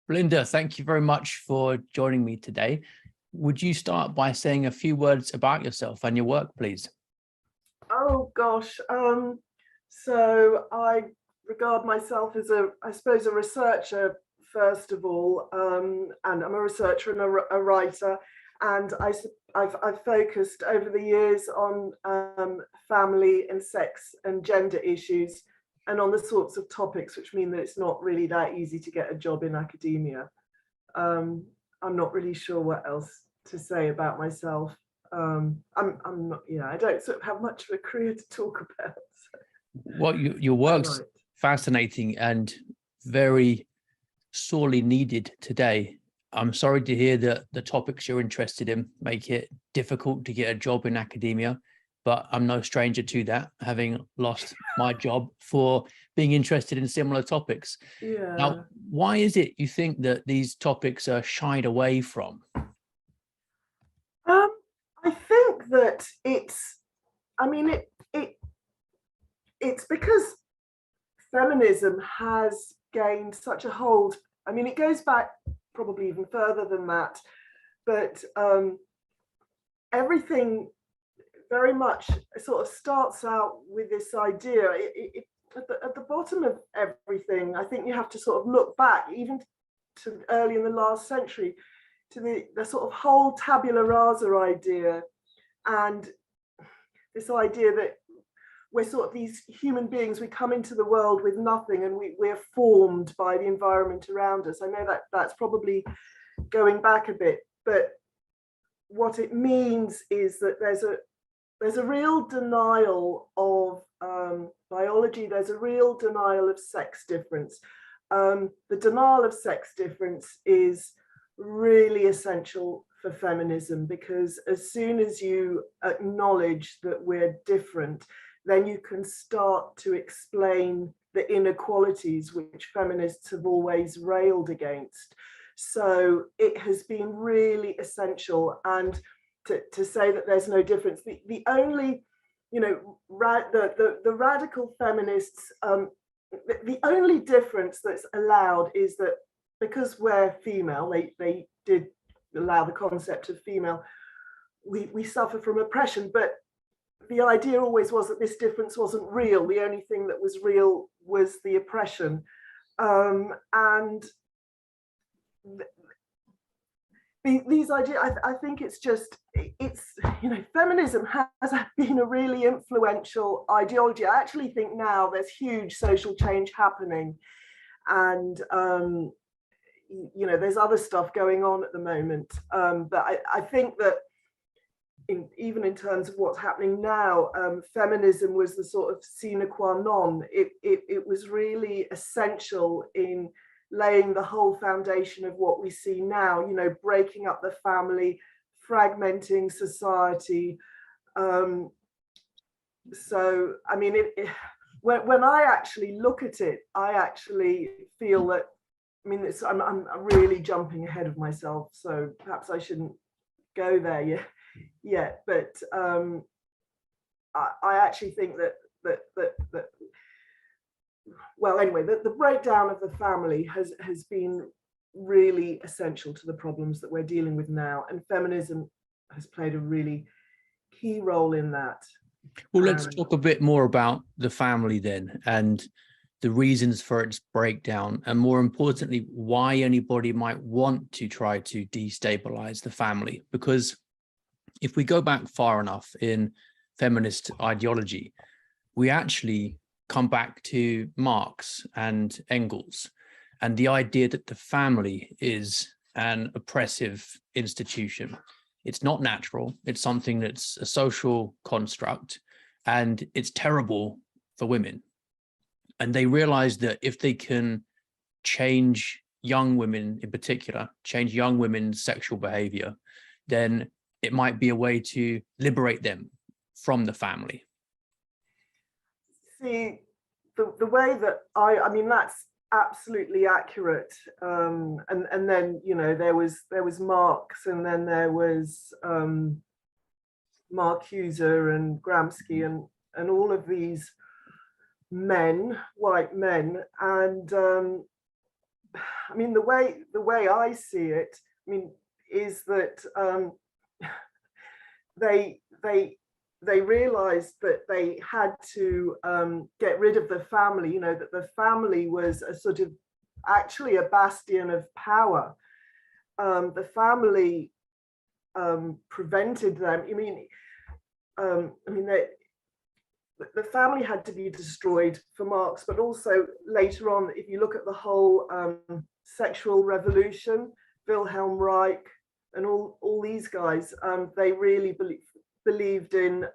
Belinda, thank you very much for joining me today. Would you start by saying a few words about yourself and your work, please? Oh gosh, so I regard myself as I suppose, a researcher first of all, and I'm a researcher and a writer, and I've focused over the years on family and sex and gender issues, and on the sorts of topics which mean that it's not really that easy to get a job in academia. I'm not really sure what else to say about myself. I'm not, I don't sort of have much of a career to talk about. So. Well, your work's fascinating and very sorely needed today. I'm sorry to hear that the topics you're interested in make it difficult to get a job in academia, but I'm no stranger to that, having lost my job for being interested in similar topics. Yeah. Now, why is it you think that these topics are shied away from? I think that it's because feminism has gained such a hold. I mean, it goes back probably even further than that, but everything very much sort of starts out with this idea. At the bottom of everything, I think you have to sort of look back, even to early in the last century, to the sort of whole tabula rasa idea, and this idea that we're sort of these human beings, we come into the world with nothing, and we're formed by the environment around us. I know that that's probably going back a bit, but what it means is that there's a real denial of biology, there's a real denial of sex difference. The denial of sex difference is really essential for feminism, because as soon as you acknowledge that we're different, then you can start to explain the inequalities which feminists have always railed against. So it has been really essential, and to say that there's no difference, the only, the radical feminists, the only difference that's allowed is that because we're female, they did allow the concept of female, we suffer from oppression, but the idea always was that this difference wasn't real. The only thing that was real was the oppression. And these ideas, I think it's feminism has been a really influential ideology. I actually think now there's huge social change happening, and there's other stuff going on at the moment, but I think that even in terms of what's happening now, feminism was the sort of sine qua non. It was really essential in laying the whole foundation of what we see now, breaking up the family, fragmenting society. So, I mean, when I actually look at it, I actually feel that, I'm really jumping ahead of myself, so perhaps I shouldn't go there yet. But I actually think that well, anyway, the breakdown of the family has been really essential to the problems that we're dealing with now, and feminism has played a really key role in that. Well, let's talk a bit more about the family then, and the reasons for its breakdown, and more importantly, why anybody might want to try to destabilize the family. Because if we go back far enough in feminist ideology, we actually come back to Marx and Engels, and the idea that the family is an oppressive institution. It's not natural. It's something that's a social construct, and it's terrible for women. And they realize that if they can change young women in particular, change young women's sexual behavior, then it might be a way to liberate them from the family. See, the way that I mean, that's absolutely accurate. And then, there was Marx, and then there was Marcuse and Gramsci and all of these men, white men, and I mean, the way I see it, I mean, is that they realized that they had to get rid of the family, you know, that the family was a sort of actually a bastion of power. The family prevented them. I mean, the family had to be destroyed for Marx, but also later on, if you look at the whole sexual revolution, Wilhelm Reich and all these guys, they really believed in,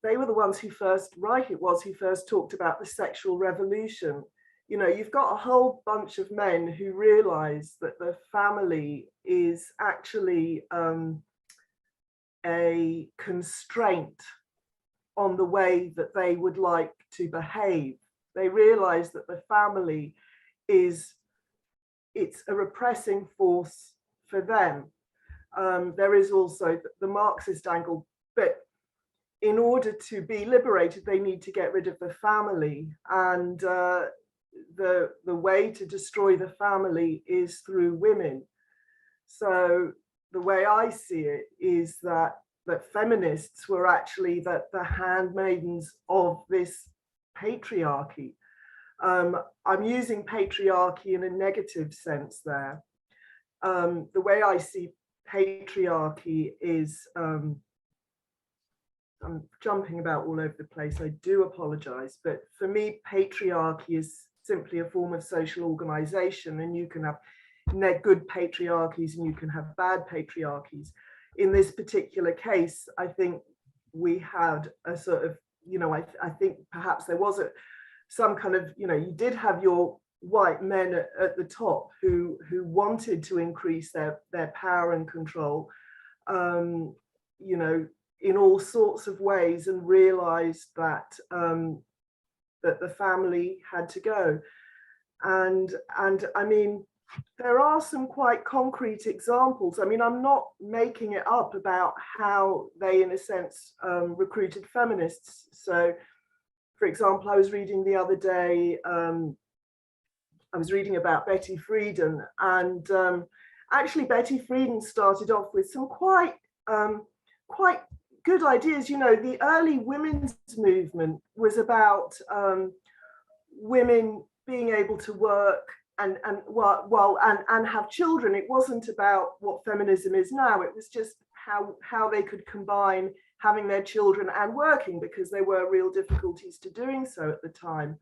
they were the ones who first, Reich it was, who first talked about the sexual revolution. You know, you've got a whole bunch of men who realize that the family is actually a constraint on the way that they would like to behave. They realize that the family it's a repressing force for them. There is also the Marxist angle, but in order to be liberated, they need to get rid of the family. And the way to destroy the family is through women. So the way I see it is that feminists were actually the handmaidens of this patriarchy. I'm using patriarchy in a negative sense there. The way I see patriarchy is, I'm jumping about all over the place, I do apologize, but for me, patriarchy is simply a form of social organization, and you can have good patriarchies and you can have bad patriarchies. In this particular case, I think we had a sort of, you know, I think perhaps there was some kind of, you know, you did have your white men at the top who wanted to increase their power and control, you know, in all sorts of ways, and realized that that the family had to go. And I mean, there are some quite concrete examples. I mean, I'm not making it up about how they, in a sense, recruited feminists. So, for example, I was reading the other day, I was reading about Betty Friedan, and actually Betty Friedan started off with some quite good ideas. You know, the early women's movement was about women being able to work and have children. It wasn't about what feminism is now. It was just how they could combine having their children and working, because there were real difficulties to doing so at the time.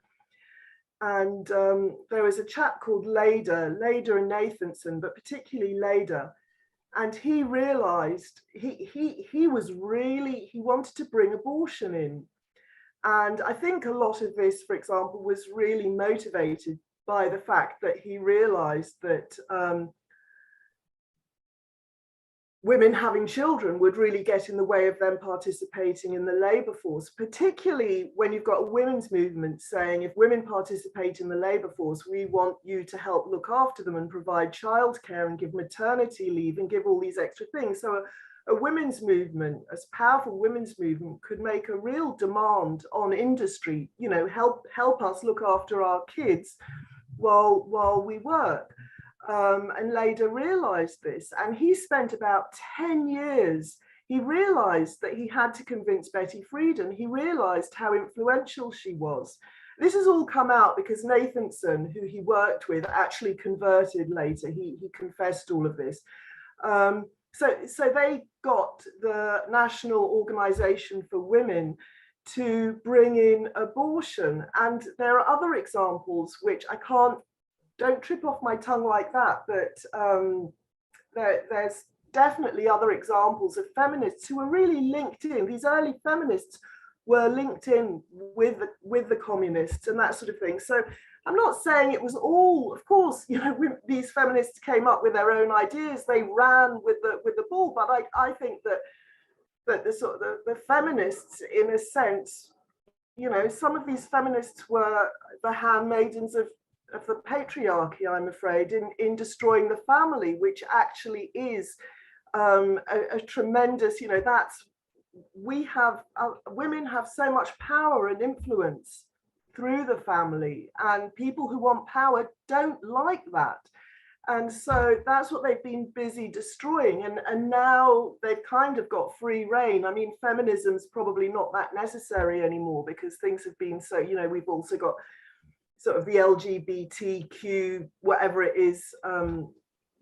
And there was a chap called Leder and Nathanson, but particularly Leder, and he realized he wanted to bring abortion in. And I think a lot of this, for example, was really motivated by the fact that he realized that women having children would really get in the way of them participating in the labour force, particularly when you've got a women's movement saying, if women participate in the labour force, we want you to help look after them and provide childcare and give maternity leave and give all these extra things. So a women's movement, as powerful women's movement, could make a real demand on industry, you know, help us look after our kids while we work. And Leder realized this, and he spent about 10 years. He realized that he had to convince Betty Friedan. He realized how influential she was. This has all come out because Nathanson, who he worked with, actually converted later. He confessed all of this. So they got the National Organization for Women to bring in abortion. And there are other examples which don't trip off my tongue like that, but there's definitely other examples of feminists who were really linked in. These early feminists were linked in with the communists and that sort of thing. So I'm not saying it was all, of course, you know, these feminists came up with their own ideas, they ran with the ball, but I think that the sort of the feminists, in a sense, you know, some of these feminists were the handmaidens of the patriarchy, I'm afraid, in destroying the family, which actually is a tremendous, you know, women have so much power and influence through the family, and people who want power don't like that. And so that's what they've been busy destroying. And now they've kind of got free reign. I mean, feminism's probably not that necessary anymore because things have been so, you know, we've also got sort of the LGBTQ, whatever it is,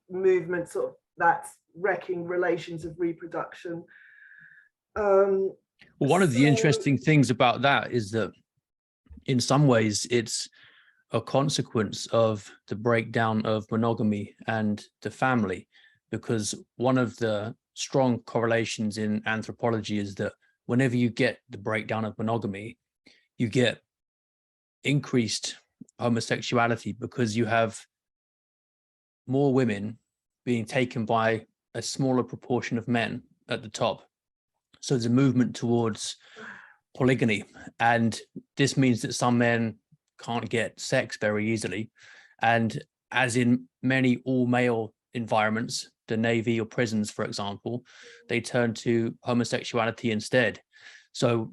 movement, sort of that's wrecking relations of reproduction. Well, one of the interesting things about that is that in some ways it's a consequence of the breakdown of monogamy and the family, because one of the strong correlations in anthropology is that whenever you get the breakdown of monogamy, you get increased homosexuality because you have more women being taken by a smaller proportion of men at the top. So there's a movement towards polygamy, and this means that some men can't get sex very easily, and as in many all-male environments, the Navy or prisons, for example, they turn to homosexuality instead. So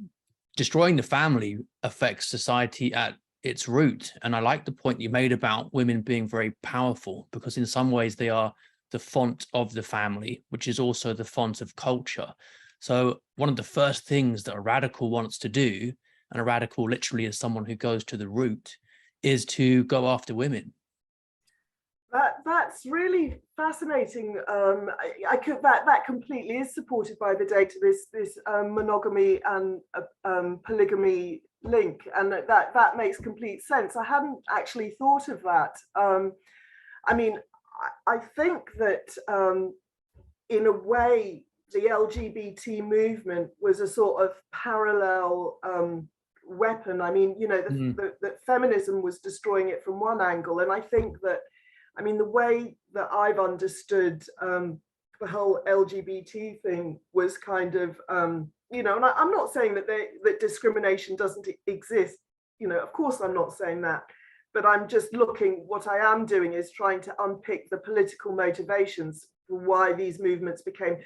destroying the family affects society at its root. And I like the point you made about women being very powerful, because in some ways they are the font of the family, which is also the font of culture. So one of the first things that a radical wants to do, and a radical literally is someone who goes to the root, is to go after women. That's really fascinating. That completely is supported by the data, this monogamy and polygamy link, and that makes complete sense. I hadn't actually thought of that. I mean, I think that in a way the LGBT movement was a sort of parallel weapon. I mean, you know, that feminism was destroying it from one angle, and I think that, I mean, the way that I've understood the whole LGBT thing was kind of, you know, and I'm not saying that that discrimination doesn't exist, you know, of course I'm not saying that, but I'm just looking, what I am doing is trying to unpick the political motivations for why these movements became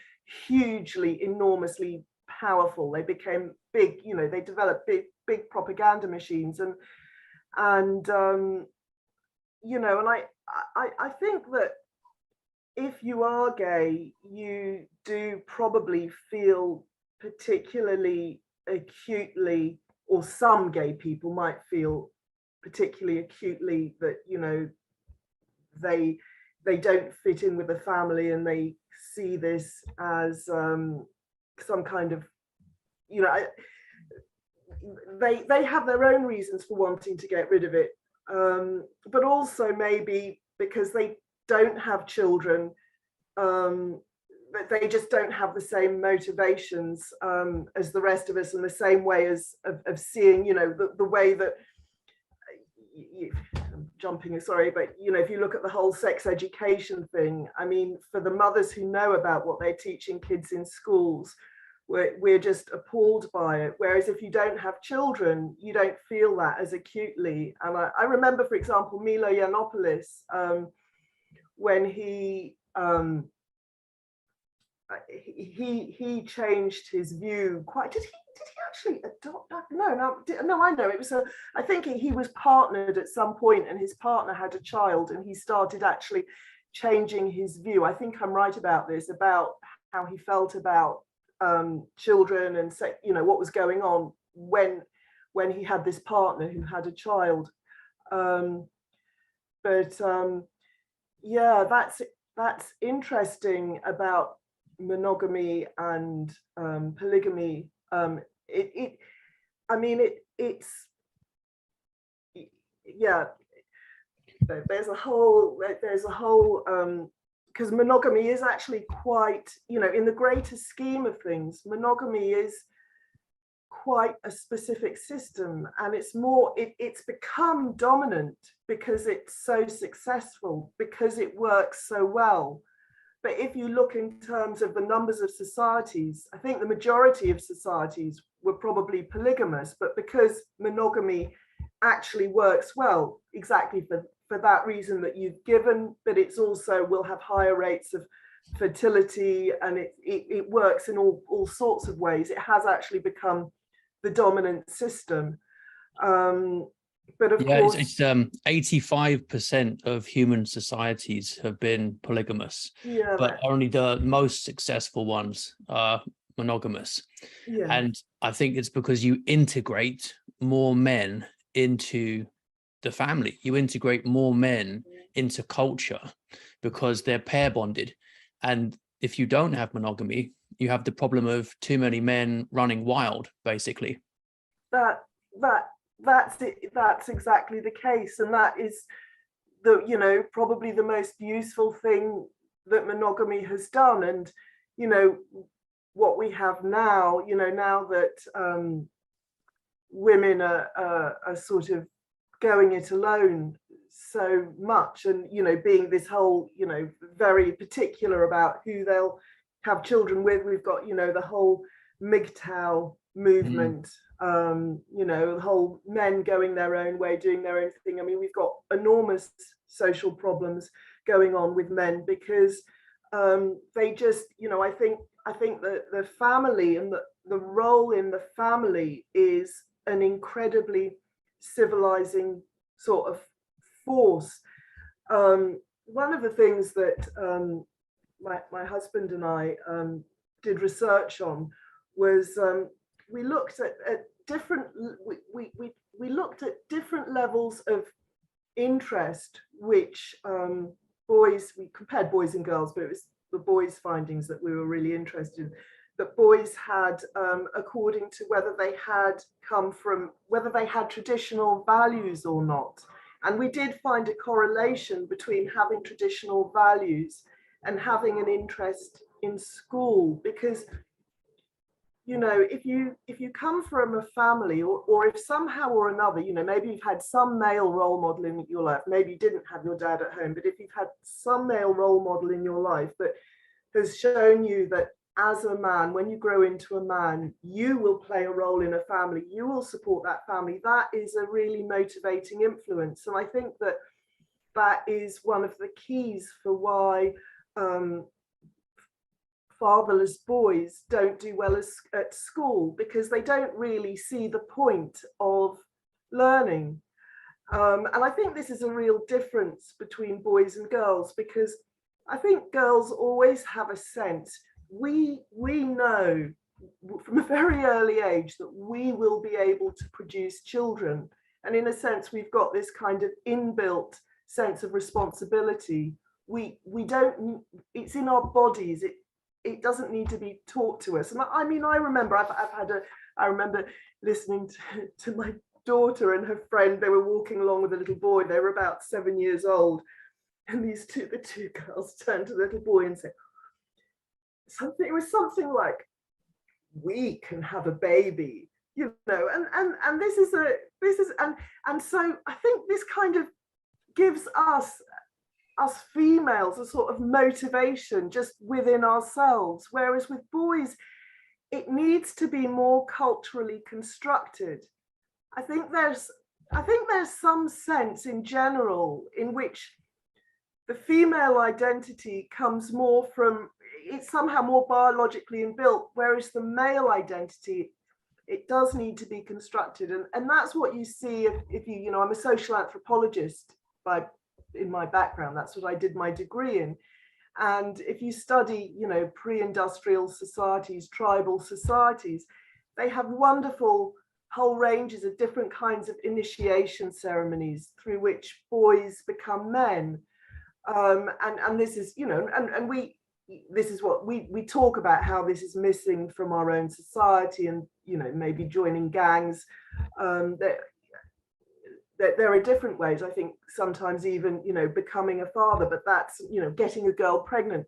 hugely, enormously powerful. They became big, you know, they developed big propaganda machines, and you know, and I think that if you are gay, you do probably feel particularly acutely, or some gay people might feel particularly acutely, that, you know, they don't fit in with the family, and they see this as some kind of, you know, they have their own reasons for wanting to get rid of it, but also maybe because they don't have children, but they just don't have the same motivations as the rest of us, in the same way as of seeing, you know, the way that I'm jumping, sorry, but, you know, if you look at the whole sex education thing, I mean, for the mothers who know about what they're teaching kids in schools, we're just appalled by it. Whereas if you don't have children, you don't feel that as acutely. And I remember, for example, Milo Yiannopoulos, when he changed his view quite. Did he actually adopt that? No, I know it was I think he was partnered at some point, and his partner had a child, and he started actually changing his view. I think I'm right about this, about how he felt about children, and, you know, what was going on when he had this partner who had a child. Yeah, that's interesting about monogamy and polygamy. I mean, it's yeah. There's a whole because monogamy is actually quite, you know, in the greater scheme of things, monogamy is quite a specific system, and it's become dominant because it's so successful, because it works so well. But if you look in terms of the numbers of societies, I think the majority of societies were probably polygamous, but because monogamy actually works well, exactly for that reason that you've given, but it's also will have higher rates of fertility, and it works in all sorts of ways. It has actually become the dominant system. But of Yeah, course, it's 85% of human societies have been polygamous, yeah, but only the most successful ones are monogamous. yeah, And I think it's because you integrate more men into the family. You integrate more men into culture because they're pair bonded. And if you don't have monogamy, you have the problem of too many men running wild, basically. that that that's it. That's exactly the case, and that is the, you know, probably the most useful thing that monogamy has done. And you know, what we have now, you know, now that women are sort of going it alone so much, and you know, being this whole, you know, very particular about who they'll have children with. We've got, you know, the whole MGTOW movement, you know, the whole men going their own way, doing their own thing. I mean, we've got enormous social problems going on with men because they just, you know, I think that the family and the role in the family is an incredibly civilizing sort of force. One of the things that my husband and I did research on was we looked at different we looked at different levels of interest which boys, we compared boys and girls, but it was the boys' findings that we were really interested in, that boys had according to whether they had traditional values or not. And we did find a correlation between having traditional values and having an interest in school, because you know, if you come from a family, or if somehow or another, you know, maybe you've had some male role model in your life, maybe you didn't have your dad at home, but if you've had some male role model in your life that has shown you that as a man, when you grow into a man, you will play a role in a family, you will support that family, that is a really motivating influence. And I think that that is one of the keys for why fatherless boys don't do well at school, because they don't really see the point of learning. And I think this is a real difference between boys and girls, because I think girls always have a sense, we know from a very early age that we will be able to produce children. And in a sense, we've got this kind of inbuilt sense of responsibility. We don't, it's in our bodies. It doesn't need to be taught to us. And I mean, I remember I remember listening to my daughter and her friend. They were walking along with a little boy. They were about 7 years old. And the two girls turned to the little boy and said something, it was something like, we can have a baby, you know, and this is and so I think this kind of gives us females a sort of motivation just within ourselves, whereas with boys it needs to be more culturally constructed. I think there's some sense in general in which the female identity comes more from, it's somehow more biologically inbuilt, whereas the male identity, it does need to be constructed. And that's what you see if you know, I'm a social anthropologist in my background, that's what I did my degree in. And if you study, you know, pre-industrial societies, tribal societies, they have wonderful whole ranges of different kinds of initiation ceremonies through which boys become men. And this is, you know, and this is what we talk about, how this is missing from our own society, and you know, maybe joining gangs. There are different ways. I think sometimes even, you know, becoming a father, but that's, you know, getting a girl pregnant.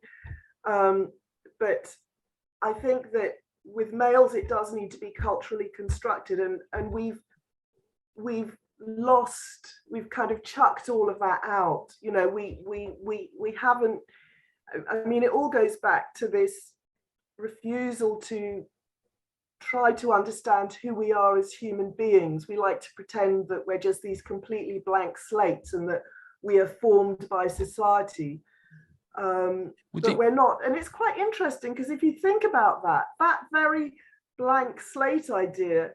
But I think that with males it does need to be culturally constructed, and we've kind of chucked all of that out. You know, we haven't, I mean, it all goes back to this refusal to try to understand who we are as human beings. We like to pretend that we're just these completely blank slates and that we are formed by society, but we're not. And it's quite interesting, because if you think about that very blank slate idea,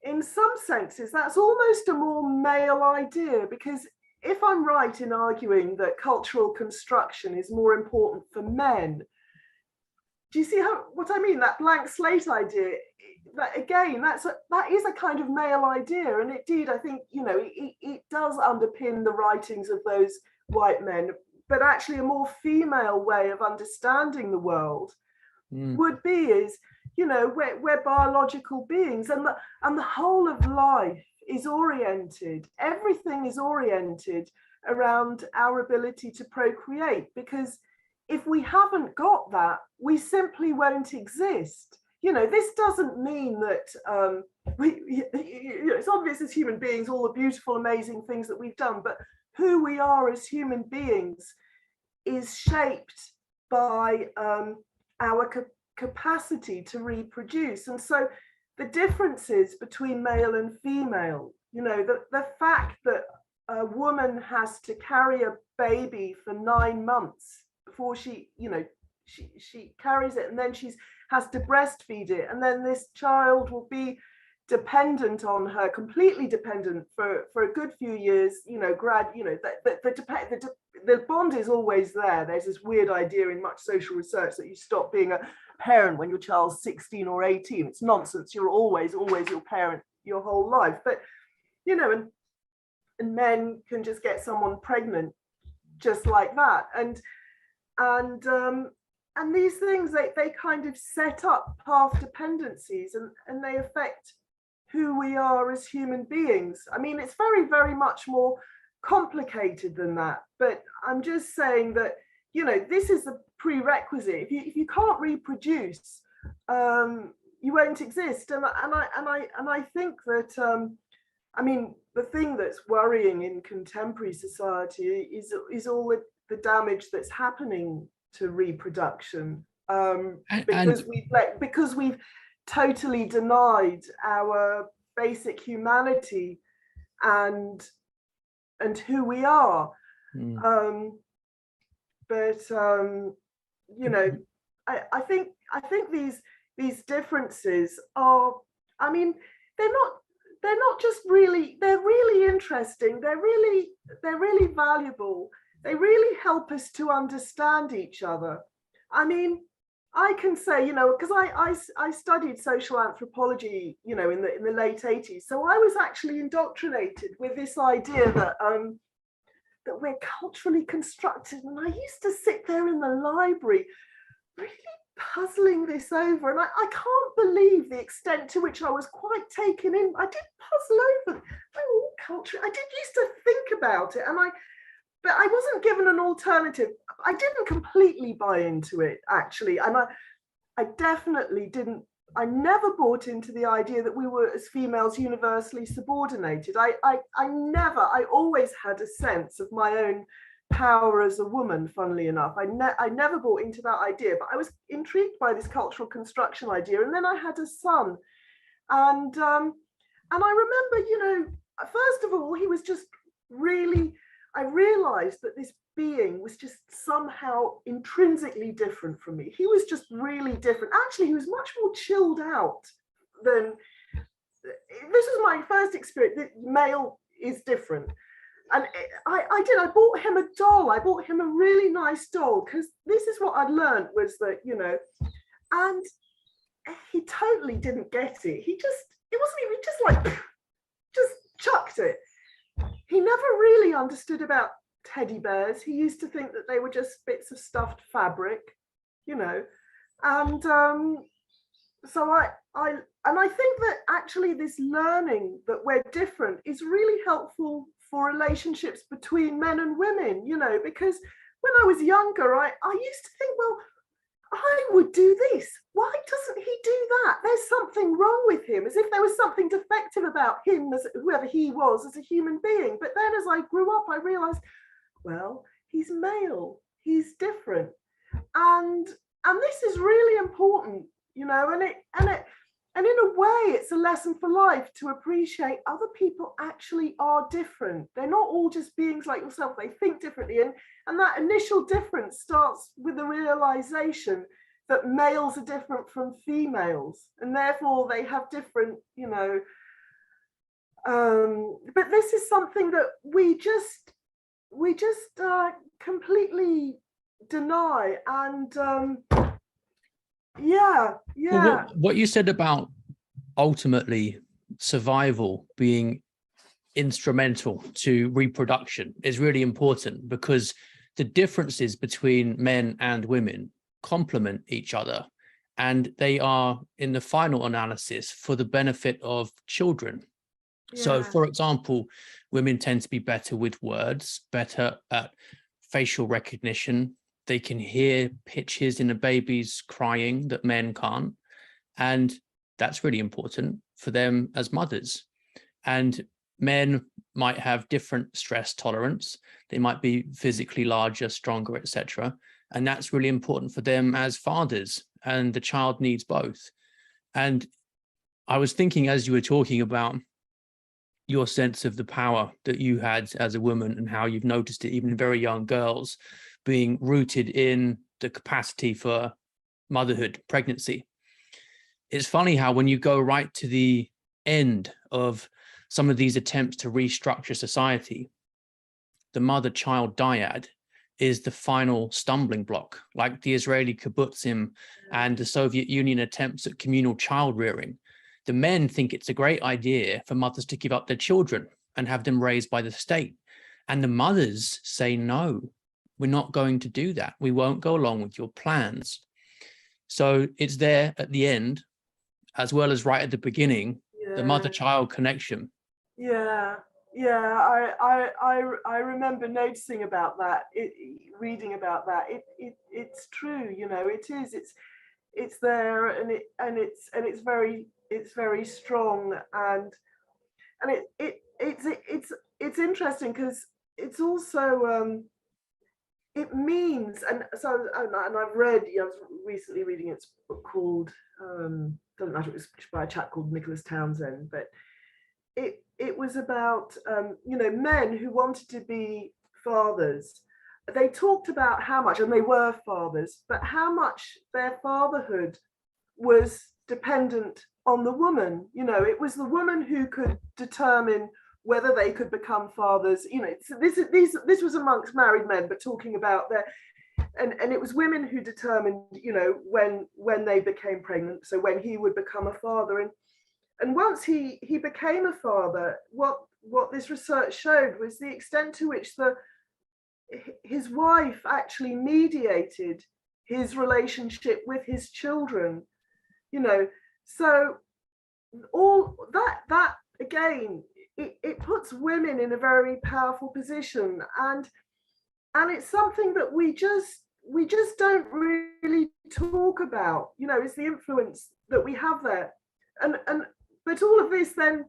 in some senses, that's almost a more male idea, because if I'm right in arguing that cultural construction is more important for men, do you see what I mean? That blank slate idea, that again, that is a kind of male idea. And indeed, I think, it does underpin the writings of those white men, but actually a more female way of understanding the world would be is, we're biological beings, and the whole of life is oriented, everything is oriented around our ability to procreate, because if we haven't got that, we simply won't exist. This doesn't mean that it's obvious as human beings, all the beautiful, amazing things that we've done, but who we are as human beings is shaped by our capacity to reproduce. And so the differences between male and female, the fact that a woman has to carry a baby for 9 months before she carries it, and then she has to breastfeed it, and then this child will be dependent on her, completely dependent for a good few years, the bond is always there. There's this weird idea in much social research that you stop being a parent when your child's 16 or 18. It's nonsense. You're always your parent your whole life. But, and men can just get someone pregnant just like that. And these things, they kind of set up path dependencies, and they affect who we are as human beings. I mean, it's very, very much more complicated than that, but I'm just saying that, this is a prerequisite. If you can't reproduce, you won't exist. And I think that, the thing that's worrying in contemporary society is all the damage that's happening to reproduction, because we've totally denied our basic humanity and who we are. I think these differences are, they're not just really, they're really interesting, they're really valuable, they really help us to understand each other. I can say, because I studied social anthropology, in the late 80s. So I was actually indoctrinated with this idea that that we're culturally constructed. And I used to sit there in the library really puzzling this over. And I can't believe the extent to which I was quite taken in. I did puzzle over my own culture. I did used to think about it. But I wasn't given an alternative. I didn't completely buy into it, actually. And I definitely didn't, I never bought into the idea that we were, as females, universally subordinated. I always had a sense of my own power as a woman, funnily enough. I never bought into that idea, but I was intrigued by this cultural construction idea. And then I had a son. And I remember, first of all, he was just really, I realized that this being was just somehow intrinsically different from me. He was just really different. Actually, he was much more chilled out than, this was my first experience, that male is different. And I bought him a doll. I bought him a really nice doll, because this is what I'd learned was that, and he totally didn't get it. It wasn't even just like, just chucked it. He never really understood about teddy bears. He used to think that they were just bits of stuffed fabric, and so I think that actually this learning that we're different is really helpful for relationships between men and women, because when I was younger, I used to think, well, I would do this. Why doesn't he do that? There's something wrong with him, as if there was something defective about him, as whoever he was as a human being. But then as I grew up, I realized, well, he's male, he's different. And this is really important, and in a way, it's a lesson for life to appreciate other people actually are different. They're not all just beings like yourself. They think differently. And that initial difference starts with the realization that males are different from females. And therefore, they have different, But this is something that we just completely deny. And Well, what you said about ultimately survival being instrumental to reproduction is really important, because the differences between men and women complement each other, and they are, in the final analysis, for the benefit of children. So, for example, women tend to be better with words, better at facial recognition. They can hear pitches in a baby's crying that men can't. And that's really important for them as mothers. And men might have different stress tolerance. They might be physically larger, stronger, etc. And that's really important for them as fathers. And the child needs both. And I was thinking, as you were talking about your sense of the power that you had as a woman and how you've noticed it even in very young girls, being rooted in the capacity for motherhood, pregnancy. It's funny how when you go right to the end of some of these attempts to restructure society, the mother-child dyad is the final stumbling block, like the Israeli kibbutzim and the Soviet Union attempts at communal child rearing. The men think it's a great idea for mothers to give up their children and have them raised by the state. And the mothers say, no, we're not going to do that. We won't go along with your plans. So it's there at the end, as well as right at the beginning, the mother-child connection. I remember noticing about that, reading about that. It's true, you know, it is. It's there, and it's very strong, and it's interesting because it's also it means, and I've read, you know, I was recently reading its book called doesn't matter, it was by a chap called Nicholas Townsend, but it was about you know, men who wanted to be fathers. They talked about how much, and they were fathers, but how much their fatherhood was dependent on the woman. You know, it was the woman who could determine whether they could become fathers. You know, this was amongst married men, but talking about their, and it was women who determined, you know, when they became pregnant, so when he would become a father. And once he became a father, what this research showed was the extent to which his wife actually mediated his relationship with his children, you know. So all that again, it puts women in a very powerful position, and it's something that we just don't really talk about, you know, is the influence that we have there. And but all of this, then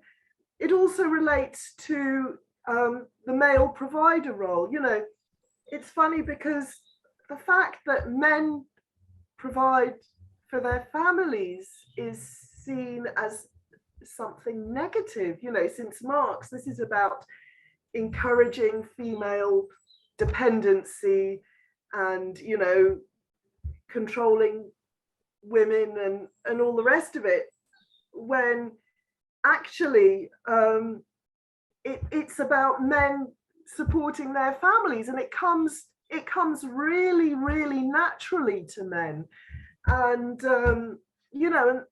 it also relates to the male provider role. You know, it's funny because the fact that men provide for their families is seen as something negative. You know, since Marx, this is about encouraging female dependency and, you know, controlling women and all the rest of it, when actually it's about men supporting their families, and it comes really, really naturally to men. And you know,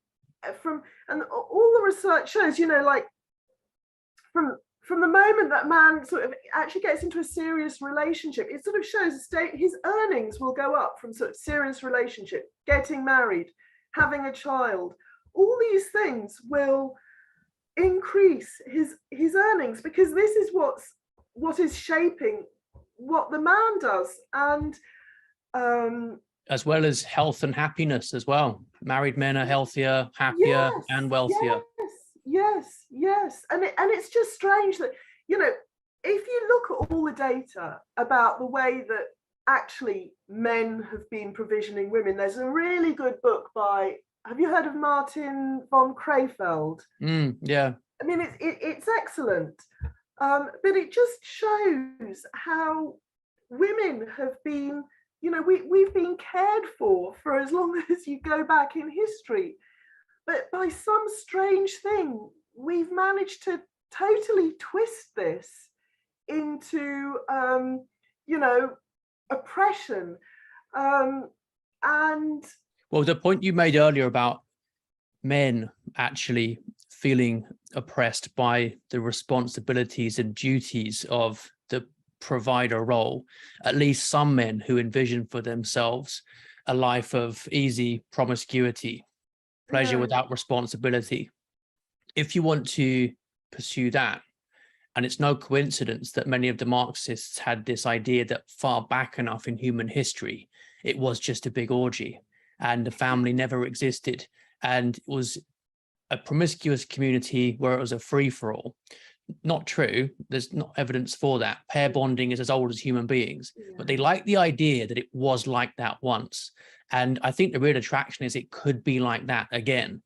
and all the research shows, you know, like from the moment that man sort of actually gets into a serious relationship, it sort of shows his earnings will go up from sort of serious relationship, getting married, having a child. All these things will increase his earnings, because this is what is shaping what the man does. And as well as health and happiness as well. Married men are healthier, happier, and wealthier. Yes. And it's just strange that, you know, if you look at all the data about the way that actually men have been provisioning women, there's a really good book by, have you heard of Martin von Crefeld? Yeah. I mean, it's excellent. But it just shows how women have been, you know, we've been cared for as long as you go back in history. But by some strange thing, we've managed to totally twist this into, you know, oppression. And well, the point you made earlier about men actually feeling oppressed by the responsibilities and duties of the provider role, at least some men who envision for themselves a life of easy promiscuity, pleasure without responsibility. If you want to pursue that, and it's no coincidence that many of the Marxists had this idea that far back enough in human history, it was just a big orgy and the family never existed. And it was a promiscuous community where it was a free-for-all. Not true. There's not evidence for that. Pair bonding is as old as human beings, but they like the idea that it was like that once. And I think the real attraction is it could be like that again.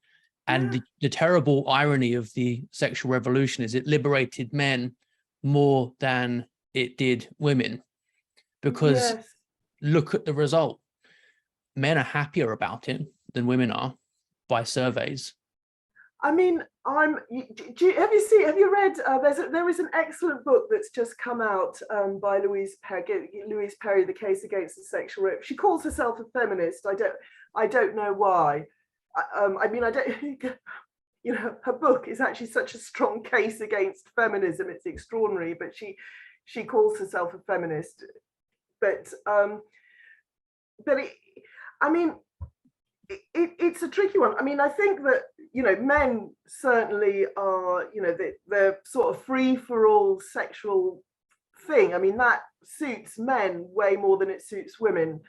And the terrible irony of the sexual revolution is it liberated men more than it did women, because look at the result. Men are happier about it than women are by surveys. I mean, have you read, there is an excellent book that's just come out by Louise Perry, The Case Against the Sexual Rape. She calls herself a feminist. I don't know why. I mean, I don't, you know, her book is actually such a strong case against feminism. It's extraordinary, but she calls herself a feminist. But I mean, it's a tricky one. I mean, I think that, you know, men certainly are, you know, the sort of free-for-all sexual thing. I mean, that suits men way more than it suits women.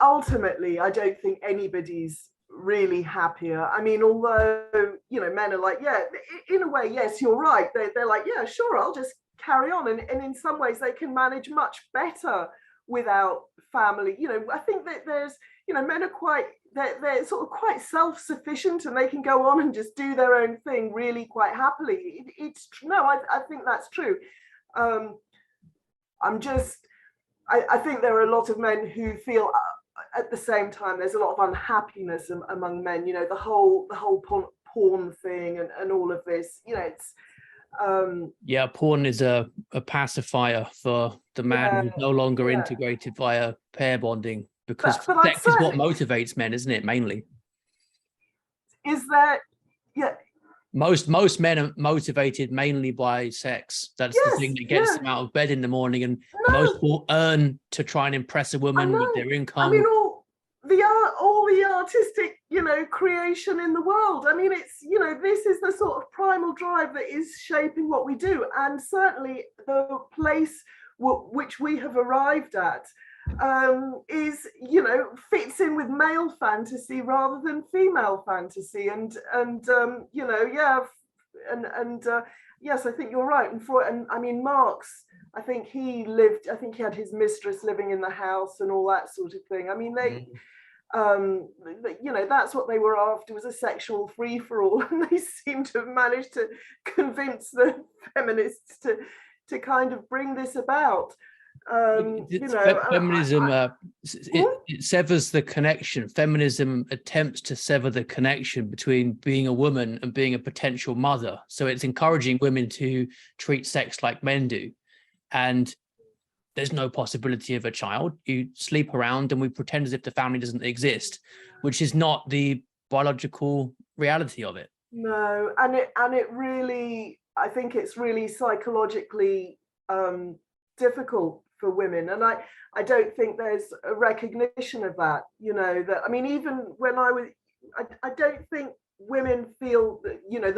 Ultimately, I don't think anybody's really happier. I mean, although, you know, men are like, yeah, in a way, yes, you're right. They're like, yeah, sure, I'll just carry on. And in some ways, they can manage much better without family. You know, I think that there's, you know, men are they're sort of quite self-sufficient, and they can go on and just do their own thing really quite happily. I think that's true. I think there are a lot of men who feel at the same time there's a lot of unhappiness among men. You know, the whole porn thing and all of this. You know, it's porn is a pacifier for the man who's no longer integrated via pair bonding, because sex is what motivates men, isn't it? Mainly. Is that most men are motivated mainly by sex. That's the thing that gets them out of bed in the morning, and most will earn to try and impress a woman with their income. I mean, all the artistic, you know, creation in the world. I mean, it's, you know, this is the sort of primal drive that is shaping what we do, and certainly the place which we have arrived at is, you know, fits in with male fantasy rather than female fantasy, and you know, yes, I think you're right. And I mean, Marx, I think he had his mistress living in the house and all that sort of thing. I mean, you know, that's what they were after, was a sexual free-for-all, and they seem to have managed to convince the feminists to kind of bring this about. You know, feminism it severs the connection. Feminism attempts to sever the connection between being a woman and being a potential mother. So it's encouraging women to treat sex like men do, and there's no possibility of a child. You sleep around and we pretend as if the family doesn't exist, which is not the biological reality of it. No, and it really, I think it's really psychologically difficult for women, and I don't think there's a recognition of that. You know, that, I mean, even when I don't think women feel that, you know,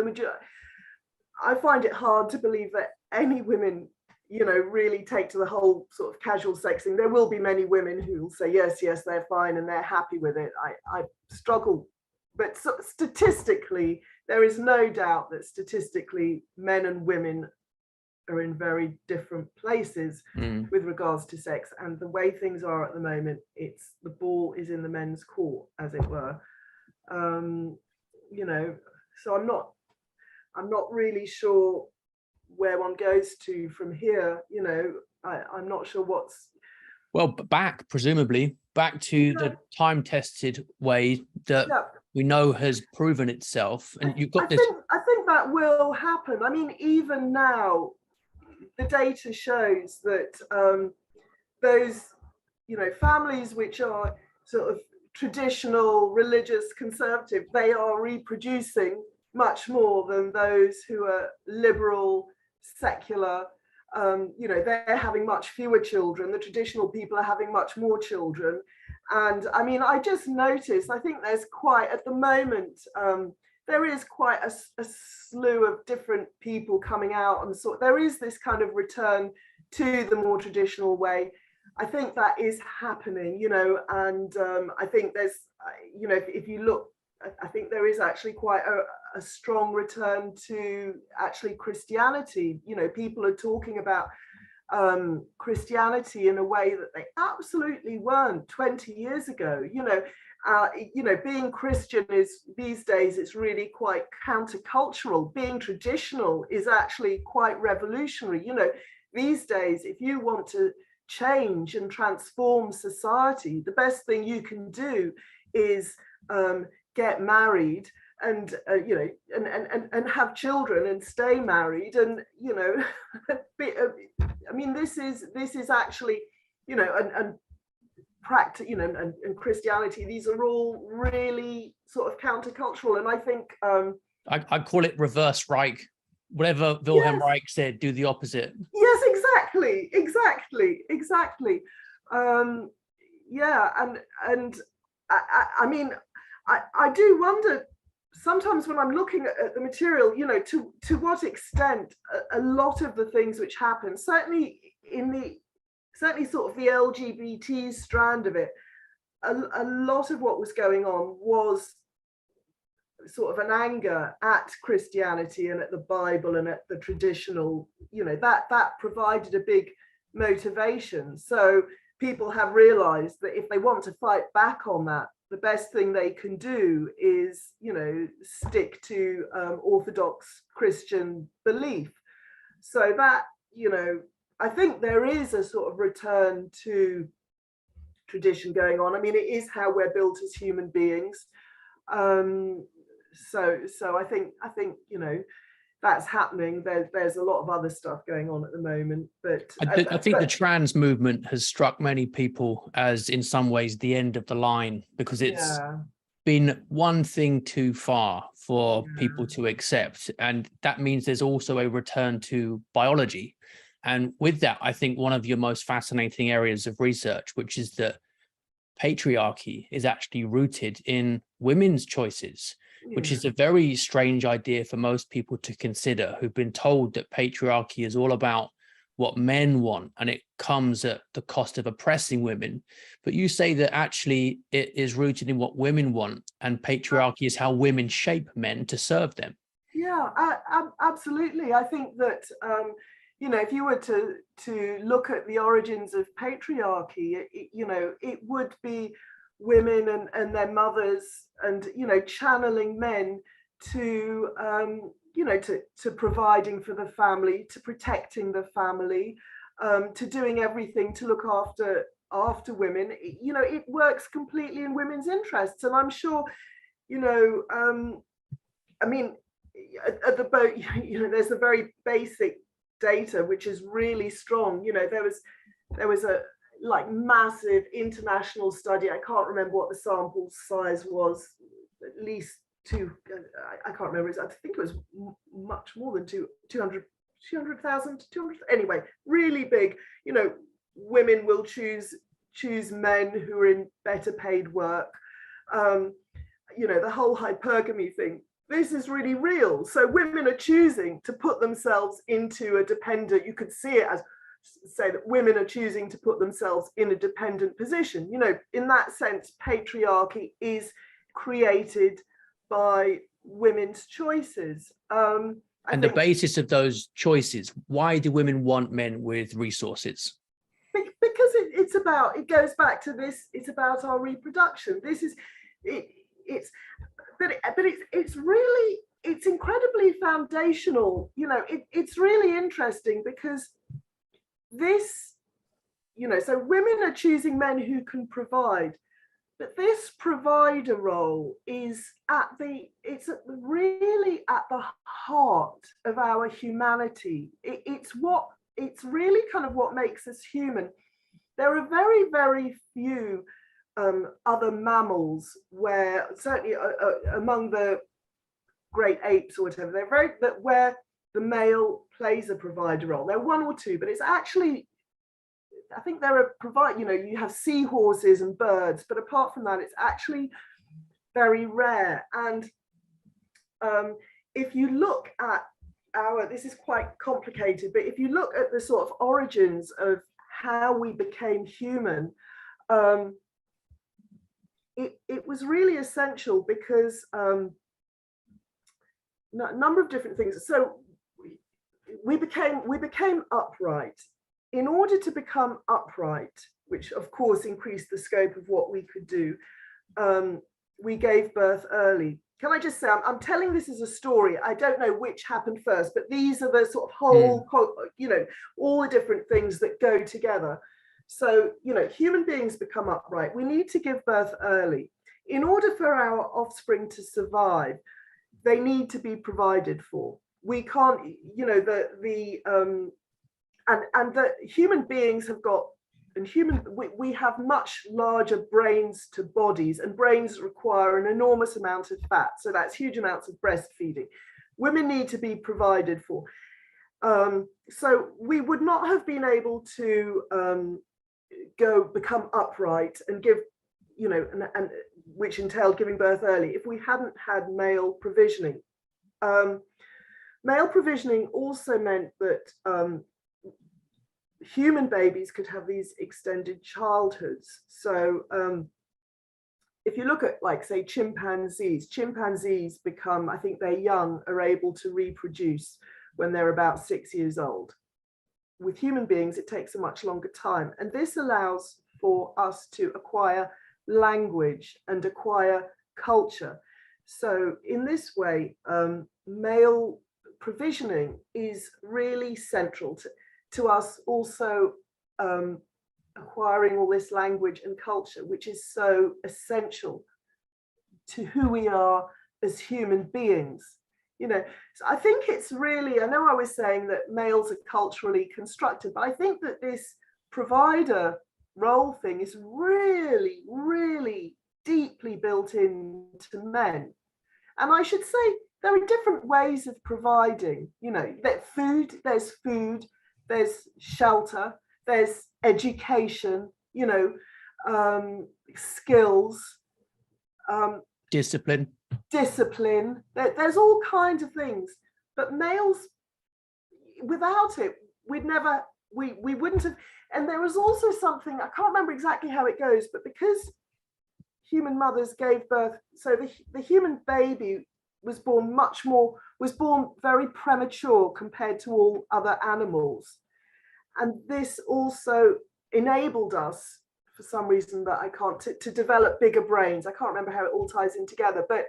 I find it hard to believe that any women, you know, really take to the whole sort of casual sex thing. There will be many women who will say yes, they're fine and they're happy with it. I struggle, but statistically, there is no doubt that statistically men and women are in very different places with regards to sex, and the way things are at the moment, it's, the ball is in the men's court, as it were. You know, so I'm not really sure where one goes to from here. You know, I'm not sure what's, well, presumably back to the time-tested way that we know has proven itself. And you've got I think that will happen. I mean, even now, the data shows that those, families which are sort of traditional, religious, conservative, they are reproducing much more than those who are liberal, secular. They're having much fewer children. The traditional people are having much more children. And I mean, I just noticed, I think there's quite, at the moment, there is quite a slew of different people coming out, and so there is this kind of return to the more traditional way. I think that is happening, and I think there's, if you look, I think there is actually quite a strong return to actually Christianity. People are talking about Christianity in a way that they absolutely weren't 20 years ago. Being Christian is, these days, it's really quite countercultural. Being traditional is actually quite revolutionary. These days, if you want to change and transform society, the best thing you can do is get married and and have children and stay married, and I mean, this is actually, and practice, and Christianity, these are all really sort of countercultural. And I think I call it reverse Reich. Whatever Wilhelm yes, Reich said, do the opposite. yes, exactly. Yeah, and I mean, I do wonder sometimes when I'm looking at the material, to what extent a lot of the things which happen, certainly sort of the LGBT strand of it, a lot of what was going on was sort of an anger at Christianity and at the Bible and at the traditional, that provided a big motivation. So people have realized that if they want to fight back on that, the best thing they can do is, stick to Orthodox Christian belief. So that, I think there is a sort of return to tradition going on. I mean, it is how we're built as human beings. So I think that's happening. There's a lot of other stuff going on at the moment, but I think the trans movement has struck many people as, in some ways, the end of the line, because it's been one thing too far for people to accept, and that means there's also a return to biology. And with that, I think one of your most fascinating areas of research, which is that patriarchy is actually rooted in women's choices, which is a very strange idea for most people to consider, who've been told that patriarchy is all about what men want and it comes at the cost of oppressing women. But you say that actually it is rooted in what women want, and patriarchy is how women shape men to serve them. Yeah, absolutely. I think that if you were to look at the origins of patriarchy, it would be women and their mothers, and channeling men to to providing for the family, to protecting the family, to doing everything to look after women. It works completely in women's interests, and I'm sure I mean, at the boat, there's a very basic data which is really strong. There was a massive international study. I can't remember what the sample size was, at least I can't remember. I think it was much more than 200,000, anyway, really big. Women will choose men who are in better paid work. The whole hypergamy thing, this is really real. So women are choosing to put themselves into a dependent, you could see it as, say that women are choosing to put themselves in a dependent position. In that sense, patriarchy is created by women's choices. And the basis of those choices, why do women want men with resources? Because it goes back to this, it's about our reproduction. This is, it's really, it's incredibly foundational. It's really interesting because this, so women are choosing men who can provide, But this provider role is really at the heart of our humanity. It's really kind of what makes us human. There are very, very few other mammals where, certainly among the great apes or whatever, where the male plays a provider role. There are one or two, but it's actually, I think there are you have seahorses and birds, but apart from that, it's actually very rare. And if you look at this is quite complicated, but if you look at the sort of origins of how we became human, it was really essential because a number of different things. So we became upright. In order to become upright, which of course increased the scope of what we could do, we gave birth early. Can I just say, I'm telling this as a story. I don't know which happened first, but these are the sort of whole, all the different things that go together. So, human beings become upright. We need to give birth early. In order for our offspring to survive, they need to be provided for. We can't, and the human beings have got, we have much larger brains to bodies, and brains require an enormous amount of fat. So that's huge amounts of breastfeeding. Women need to be provided for. So we would not have been able to become upright and give, and which entailed giving birth early, if we hadn't had male provisioning. Male provisioning also meant that human babies could have these extended childhoods. So if you look at, like, say, chimpanzees become, I think their young are able to reproduce when they're about 6 years old. With human beings, it takes a much longer time. And this allows for us to acquire language and acquire culture. So in this way, male provisioning is really central to us also acquiring all this language and culture, which is so essential to who we are as human beings. So I think it's really, I know I was saying that males are culturally constructed, but I think that this provider role thing is really, really deeply built into men. And I should say there are different ways of providing, there's food, there's shelter, there's education, skills, discipline. There's all kinds of things. But males, without it, we wouldn't have. And there was also something, I can't remember exactly how it goes, but because human mothers gave birth, so the human baby was born very premature compared to all other animals. And this also enabled us, for some reason that I can't, to develop bigger brains. I can't remember how it all ties in together, but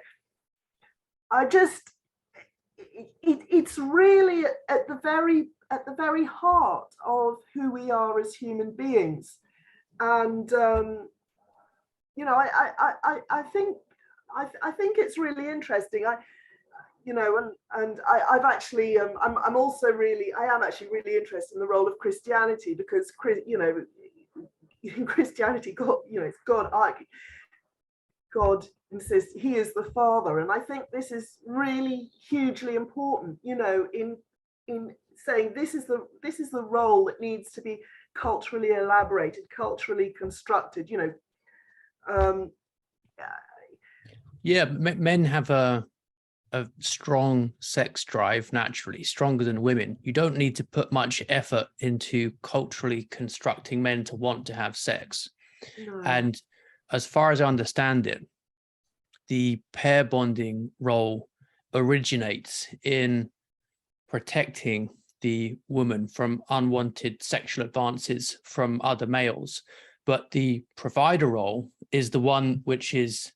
it's really at the very heart of who we are as human beings. And I think it's really interesting. I've actually I'm also really, I am actually really interested in the role of Christianity, because in Christianity, God insists he is the Father, and I think this is really hugely important, in saying this is the role that needs to be culturally elaborated, culturally constructed. Men have a strong sex drive naturally, stronger than women. You don't need to put much effort into culturally constructing men to want to have sex. No. And as far as I understand it, the pair bonding role originates in protecting the woman from unwanted sexual advances from other males. But the provider role is the one which is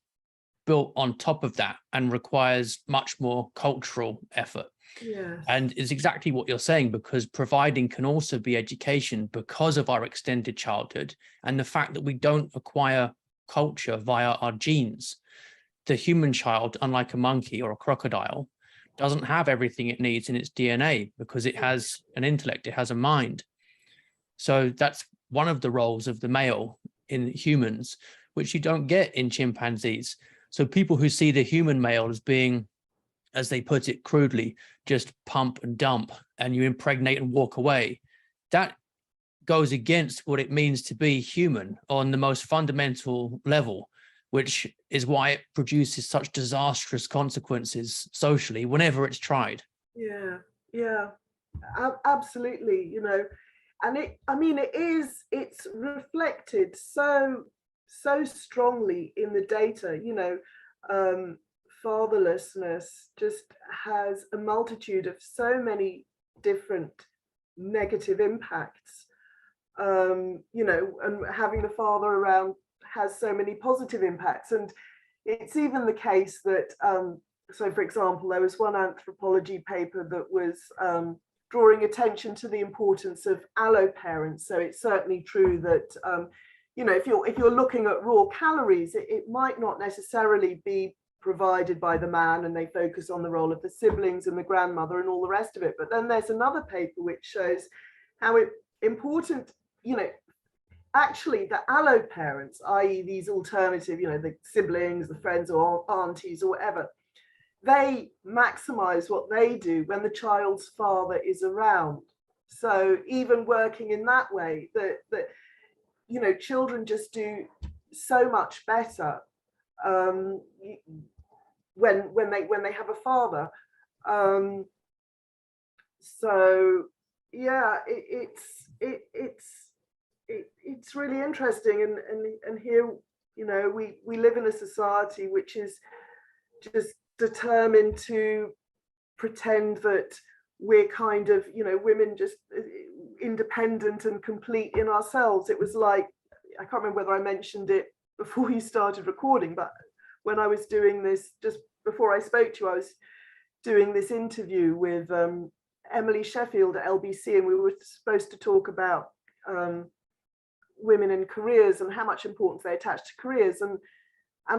built on top of that and requires much more cultural effort. Yes. And it's exactly what you're saying, because providing can also be education because of our extended childhood and the fact that we don't acquire culture via our genes. The human child, unlike a monkey or a crocodile, doesn't have everything it needs in its DNA because it has an intellect, it has a mind. So that's one of the roles of the male in humans, which you don't get in chimpanzees. So people who see the human male as being, as they put it crudely, just pump and dump, and you impregnate and walk away, that goes against what it means to be human on the most fundamental level, which is why it produces such disastrous consequences socially whenever it's tried. Yeah, absolutely. And it's reflected so strongly in the data. Fatherlessness just has a multitude of so many different negative impacts. And having the father around has so many positive impacts. And it's even the case that, so for example, there was one anthropology paper that was drawing attention to the importance of allo parents. So it's certainly true that, if you're looking at raw calories, it might not necessarily be provided by the man, and they focus on the role of the siblings and the grandmother and all the rest of it. But then there's another paper which shows how important, actually the allo parents, i.e. these alternative, the siblings, the friends or aunties or whatever, they maximize what they do when the child's father is around. So even working in that way, that children just do so much better when they have a father. So yeah, it's really interesting, and here we live in a society which is just determined to pretend that we're kind of women just independent and complete in ourselves. It was like, I can't remember whether I mentioned it before you started recording, but when I was doing this, just before I spoke to you, I was doing this interview with Emily Sheffield at LBC, and we were supposed to talk about women in careers and how much importance they attach to careers. And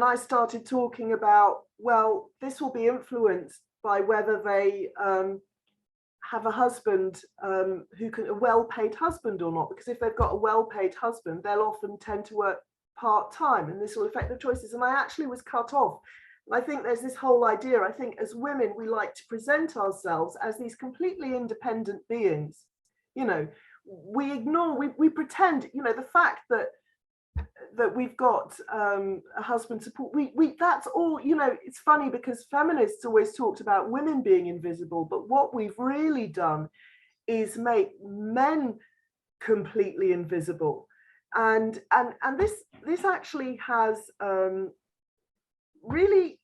I started talking about, well, this will be influenced by whether they have a husband who can, a well-paid husband or not, because if they've got a well-paid husband, they'll often tend to work part-time, and this will affect their choices. And I actually was cut off. And I think there's this whole idea, I think as women, we like to present ourselves as these completely independent beings. We ignore, we pretend, the fact that we've got a husband support, we that's all, it's funny because feminists always talked about women being invisible, but what we've really done is make men completely invisible. And this actually has really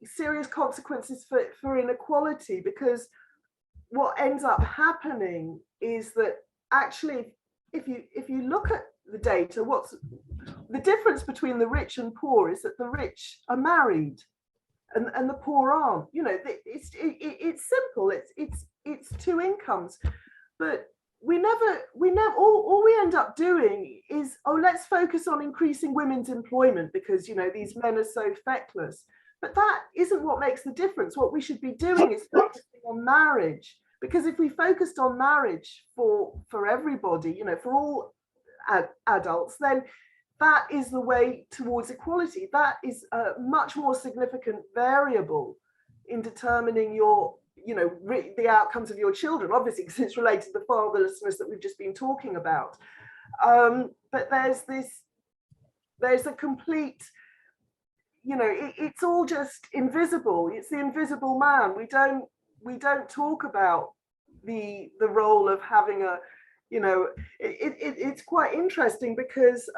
serious consequences for inequality, because what ends up happening is that actually, if you look at the data, what's the difference between the rich and poor is that the rich are married and the poor aren't. It's simple. It's two incomes, but we never all we end up doing is, let's focus on increasing women's employment because these men are so feckless. But that isn't what makes the difference. What we should be doing is focusing on marriage, because if we focused on marriage for everybody, for all adults, then that is the way towards equality. That is a much more significant variable in determining your the outcomes of your children, obviously, because it's related to the fatherlessness that we've just been talking about. But there's a complete, it's all just invisible. It's the invisible man. We don't talk about the role of having a, it's quite interesting because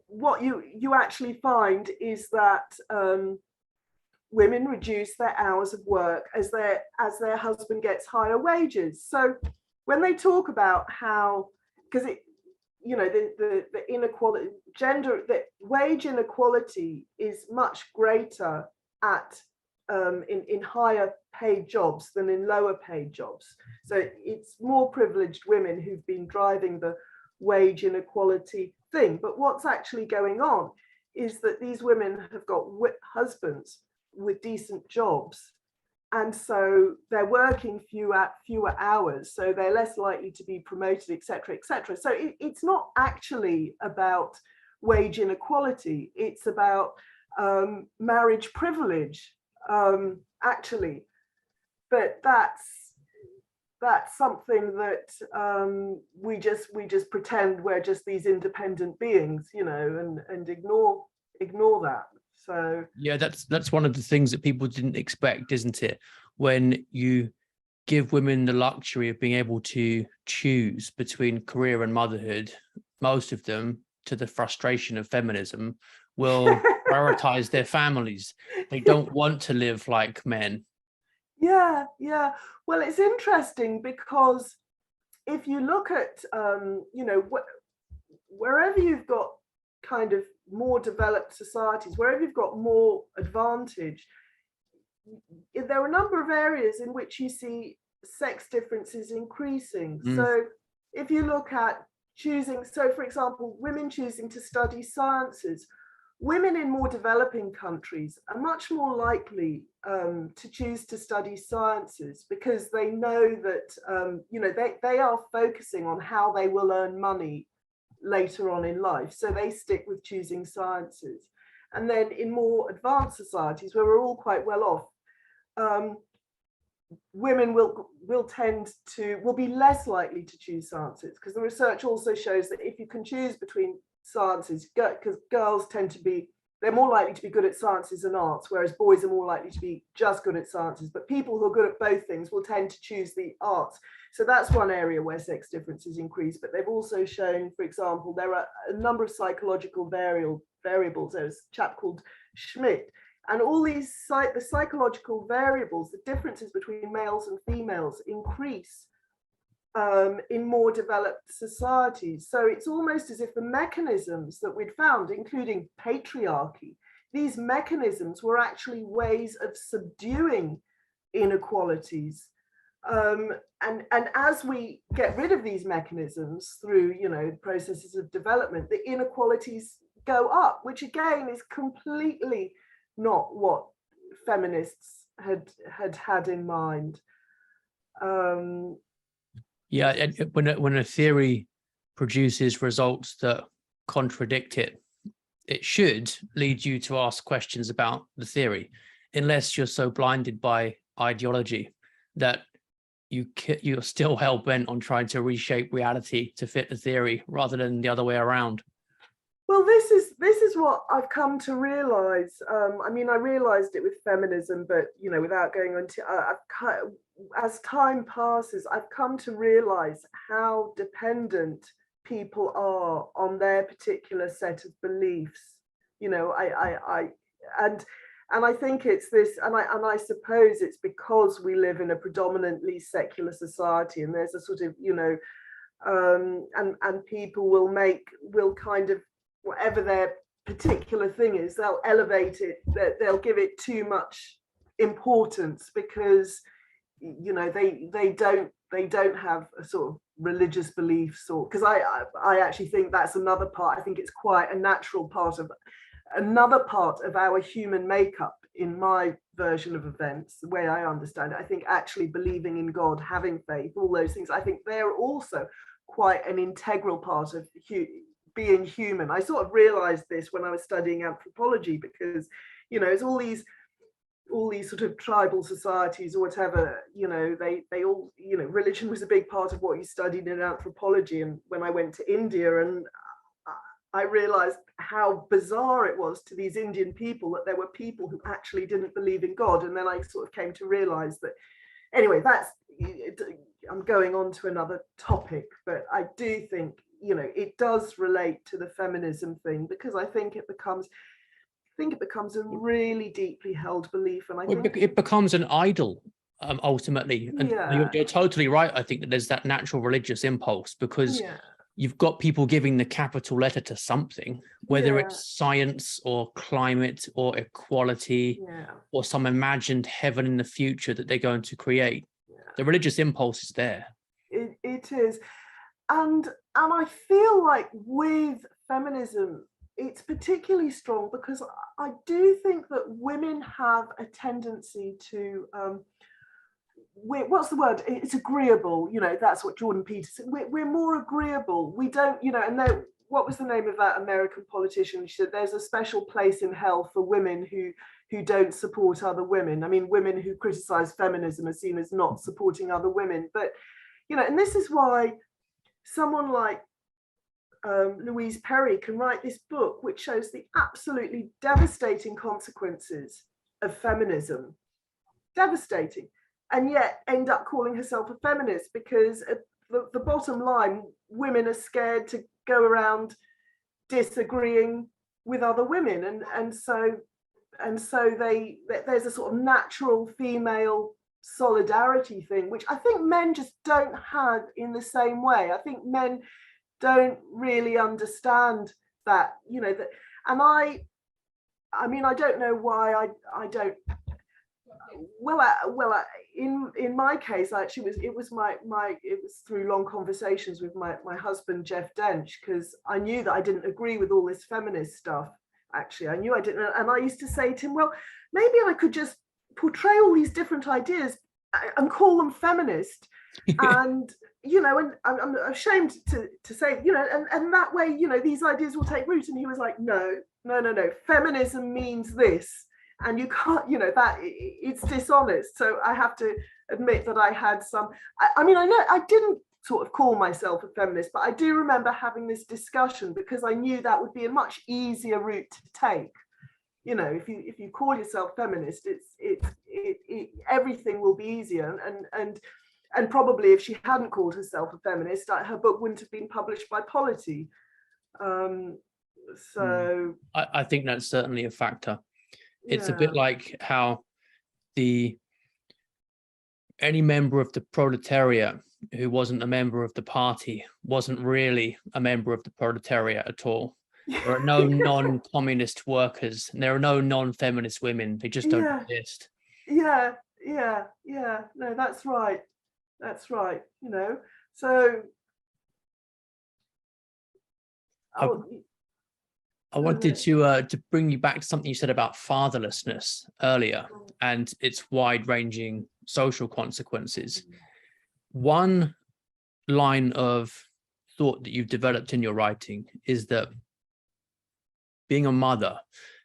what you actually find is that women reduce their hours of work as their husband gets higher wages. So when they talk about how, because the inequality, the wage inequality is much greater at in higher paid jobs than in lower paid jobs. So it's more privileged women who've been driving the wage inequality thing. But what's actually going on is that these women have got husbands with decent jobs, and so they're working fewer hours, so they're less likely to be promoted, etc., etc. So it's not actually about wage inequality, it's about marriage privilege, actually. But that's something that we just pretend we're just these independent beings, you know, and ignore that. So yeah, that's one of the things that people didn't expect, isn't it? When you give women the luxury of being able to choose between career and motherhood, most of them, to the frustration of feminism, will prioritize their families. They don't want to live like men. yeah. Well, it's interesting because if you look at you know, wherever you've got kind of more developed societies, wherever you've got more advantage, there are a number of areas in which you see sex differences increasing. So if you look at choosing, so for example, women choosing to study sciences, women in more developing countries are much more likely to choose to study sciences because they know that you know, they are focusing on how they will earn money later on in life, so they stick with choosing sciences. And then in more advanced societies where we're all quite well off, women will be less likely to choose sciences, because the research also shows that if you can choose between sciences, because girls tend to be, they're more likely to be good at sciences and arts, whereas boys are more likely to be just good at sciences. But people who are good at both things will tend to choose the arts. So that's one area where sex differences increase. But they've also shown, for example, there are a number of psychological variables. There's a chap called Schmidt, and all these the psychological variables, the differences between males and females increase in more developed societies. So it's almost as if the mechanisms that we'd found, including patriarchy, these mechanisms were actually ways of subduing inequalities. And as we get rid of these mechanisms through, you know, processes of development, the inequalities go up, which again is completely not what feminists had in mind. Yeah, and when a theory produces results that contradict it, it should lead you to ask questions about the theory, unless you're so blinded by ideology that you're still hell-bent on trying to reshape reality to fit the theory rather than the other way around. Well, this is what I've come to realize. I mean, I realized it with feminism, but, you know, without going into, as time passes, I've come to realize how dependent people are on their particular set of beliefs. You know, and I think it's this, and I suppose it's because we live in a predominantly secular society, and there's a sort of, you know, and people will kind of, whatever their particular thing is, they'll elevate it, they'll give it too much importance because, you know, they don't have a sort of religious beliefs, or because I actually think that's another part. I think it's quite a natural part of another part of our human makeup. In my version of events, the way I understand it, I think actually believing in God, having faith, all those things, I think they're also quite an integral part of being human. I sort of realized this when I was studying anthropology, because, you know, it's all these sort of tribal societies or whatever, you know, they all, you know, religion was a big part of what you studied in anthropology. And when I went to India, and I realized how bizarre it was to these Indian people that there were people who actually didn't believe in God. And then I sort of came to realize that, anyway, I'm going on to another topic, but I do think, you know, it does relate to the feminism thing, because I think it becomes a really deeply held belief. And I think it becomes an idol, ultimately. And yeah, you're totally right. I think that there's that natural religious impulse, because yeah, you've got people giving the capital letter to something, whether yeah, it's science or climate or equality yeah, or some imagined heaven in the future that they're going to create. yeah. The religious impulse is there. It is. and I feel like with feminism, it's particularly strong because I do think that women have a tendency to what's the word? It's agreeable. You know, that's what Jordan Peterson. We're more agreeable. We don't, you know, and there, what was the name of that American politician? She said there's a special place in hell for women who don't support other women. I mean, women who criticize feminism are seen as not supporting other women. But, you know, and this is why someone like Louise Perry can write this book, which shows the absolutely devastating consequences of feminism. Devastating. And yet end up calling herself a feminist, because at the bottom line, women are scared to go around disagreeing with other women, and so there's a sort of natural female solidarity thing, which I think men just don't have in the same way. I think men don't really understand that, you know, that, and I mean, I don't know why I don't. In my case, actually, it was through long conversations with my husband Jeff Dench, because I knew that I didn't agree with all this feminist stuff. Actually, I knew I didn't, and I used to say to him, well, maybe I could just portray all these different ideas and call them feminist, and you know, and I'm ashamed to say, you know, and that way, you know, these ideas will take root. And he was like, no, feminism means this. And you can't, you know, that it's dishonest. So I have to admit that I had some, I mean, I know I didn't sort of call myself a feminist, but I do remember having this discussion because I knew that would be a much easier route to take. You know, if you call yourself feminist, everything will be easier. And probably if she hadn't called herself a feminist, her book wouldn't have been published by Polity. So I think that's certainly a factor. It's a bit like how any member of the proletariat who wasn't a member of the party wasn't really a member of the proletariat at all. There are no non-communist workers, and there are no non-feminist women. They just don't exist. Yeah. No, that's right. You know, so I wanted to bring you back to something you said about fatherlessness earlier and its wide-ranging social consequences. One line of thought that you've developed in your writing is that being a mother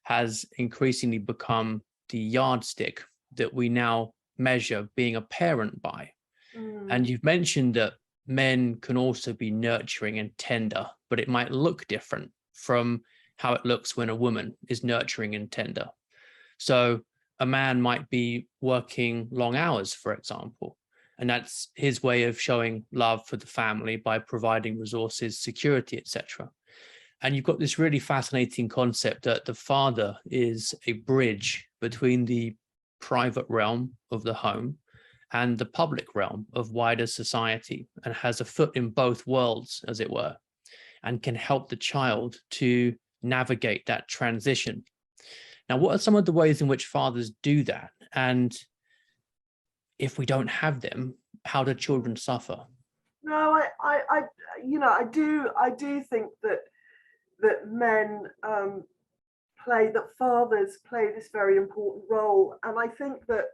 has increasingly become the yardstick that we now measure being a parent by. And you've mentioned that men can also be nurturing and tender, but it might look different from how it looks when a woman is nurturing and tender. So a man might be working long hours, for example, and that's his way of showing love for the family by providing resources, security, etc. And you've got this really fascinating concept that the father is a bridge between the private realm of the home and the public realm of wider society, and has a foot in both worlds, as it were, and can help the child to navigate that transition. Now, what are some of the ways in which fathers do that? And if we don't have them, how do children suffer? No, I you know, I do think that men that fathers play this very important role, and I think that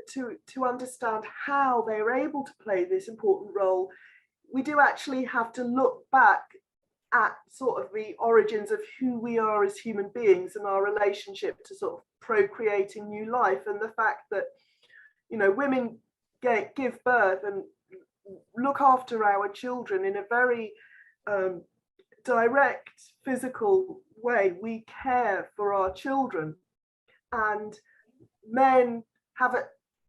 to understand how they're able to play this important role, we do actually have to look back at sort of the origins of who we are as human beings and our relationship to sort of procreating new life, and the fact that, you know, women give birth and look after our children in a very direct physical way. We care for our children, and men have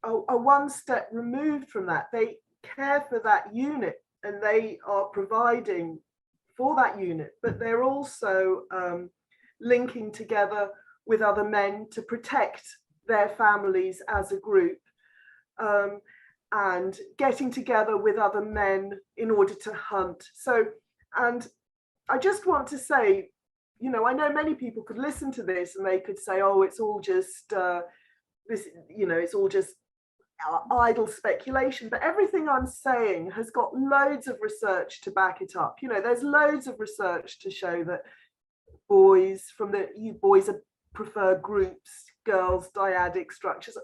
a one step removed from that. They care for that unit and they are providing for that unit, but they're also linking together with other men to protect their families as a group, and getting together with other men in order to hunt. So, and I just want to say, you know, I know many people could listen to this and they could say, oh, it's all just this, you know, it's all just idle speculation, but everything I'm saying has got loads of research to back it up. You know, there's loads of research to show that boys prefer groups, girls dyadic structures,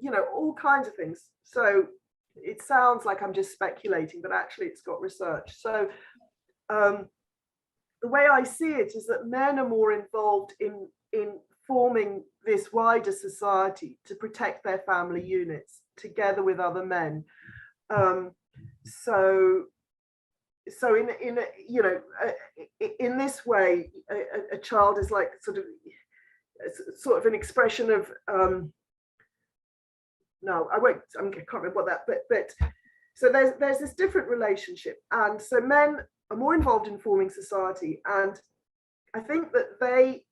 you know, all kinds of things. So it sounds like I'm just speculating, but actually it's got research. So the way I see it is that men are more involved in forming this wider society to protect their family units together with other men. So in you know, in this way, a child is like sort of an expression of no, I can't remember what that, but so there's this different relationship, and so men are more involved in forming society, and I think that they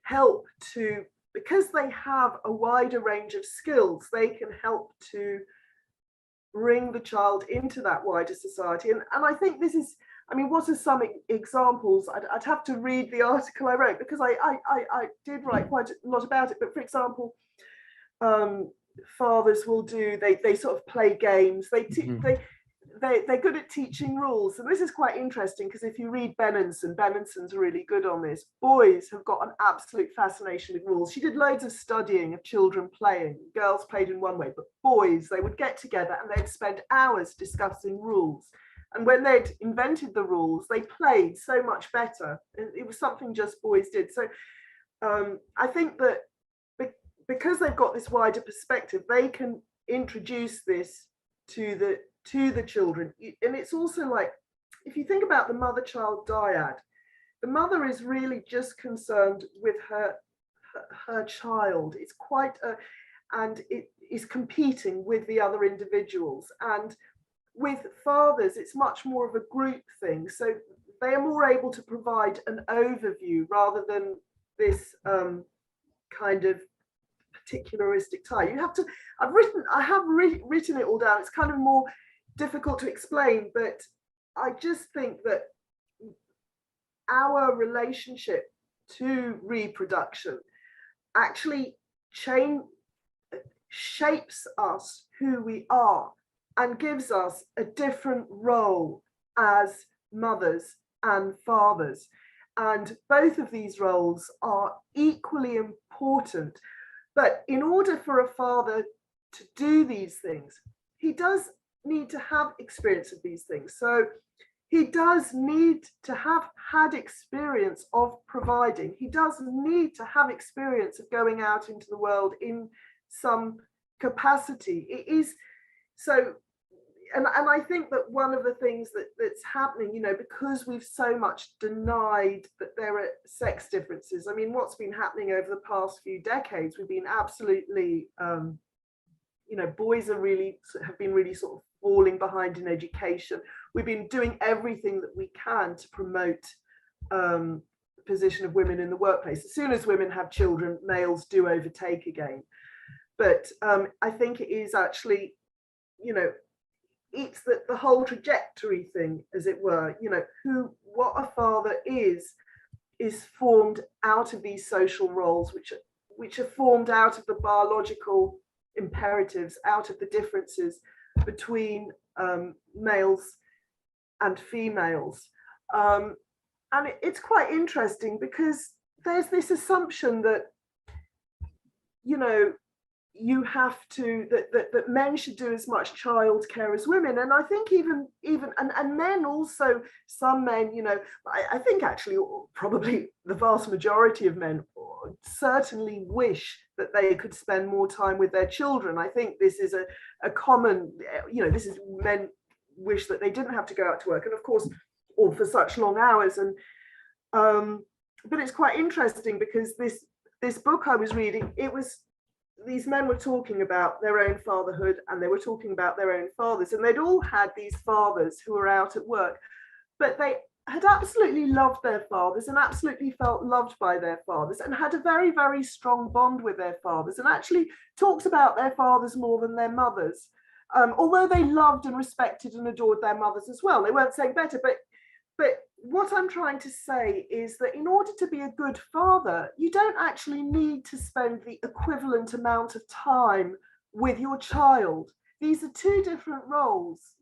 help to, because they have a wider range of skills, they can help to bring the child into that wider society. And I think this is, I mean, what are some examples? I'd have to read the article I wrote, because I did write quite a lot about it. But for example, fathers will do, they sort of play games, they're good at teaching rules. And this is quite interesting, because if you read Benenson's really good on this. Boys have got an absolute fascination with rules. She did loads of studying of children playing. Girls played in one way, but boys, they would get together and they'd spend hours discussing rules. And when they'd invented the rules, they played so much better. It was something just boys did. So I think that because they've got this wider perspective, they can introduce this to the children. And it's also like, if you think about the mother-child dyad, the mother is really just concerned with her child. It's quite and it is competing with the other individuals. And with fathers, it's much more of a group thing. So they are more able to provide an overview rather than this kind of particularistic tie. You have to, I have written it all down. It's kind of more difficult to explain, but I just think that our relationship to reproduction actually shapes us who we are and gives us a different role as mothers and fathers. And both of these roles are equally important. But in order for a father to do these things, he does need to have experience of these things. So he does need to have had experience of providing. He does need to have experience of going out into the world in some capacity. It is so, and I think that one of the things that's happening, you know, because we've so much denied that there are sex differences. I mean, what's been happening over the past few decades, we've been absolutely, you know, boys have been really sort of falling behind in education. We've been doing everything that we can to promote the position of women in the workplace. As soon as women have children, males do overtake again. But I think it is actually, you know, it's that the whole trajectory thing, as it were, you know, what a father is formed out of these social roles, which are formed out of the biological imperatives, out of the differences between males and females. And it's quite interesting, because there's this assumption that, you know, you have to, that men should do as much childcare as women. And I think even and men also, some men, you know, I think actually probably the vast majority of men certainly wish that they could spend more time with their children. I think this is a common, you know, this is men wish that they didn't have to go out to work, and of course, or for such long hours. And but it's quite interesting, because this book I was reading, it was, these men were talking about their own fatherhood, and they were talking about their own fathers, and they'd all had these fathers who were out at work, but they had absolutely loved their fathers and absolutely felt loved by their fathers, and had a very, very strong bond with their fathers, and actually talked about their fathers more than their mothers, although they loved and respected and adored their mothers as well. They weren't saying better, but what I'm trying to say is that in order to be a good father, you don't actually need to spend the equivalent amount of time with your child. these are two different roles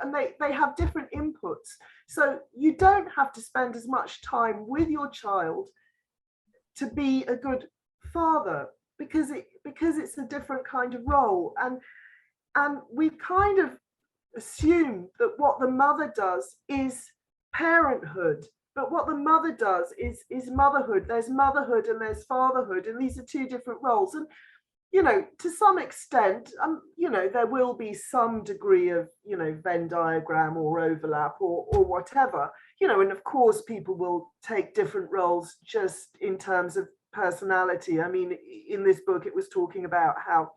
and they have different inputs. So you don't have to spend as much time with your child to be a good father, because it's a different kind of role. And we kind of assume that what the mother does is parenthood, but what the mother does is motherhood. There's motherhood and there's fatherhood, and these are two different roles. And to some extent, there will be some degree of, Venn diagram or overlap or whatever, and of course people will take different roles just in terms of personality. I mean, in this book, it was talking about how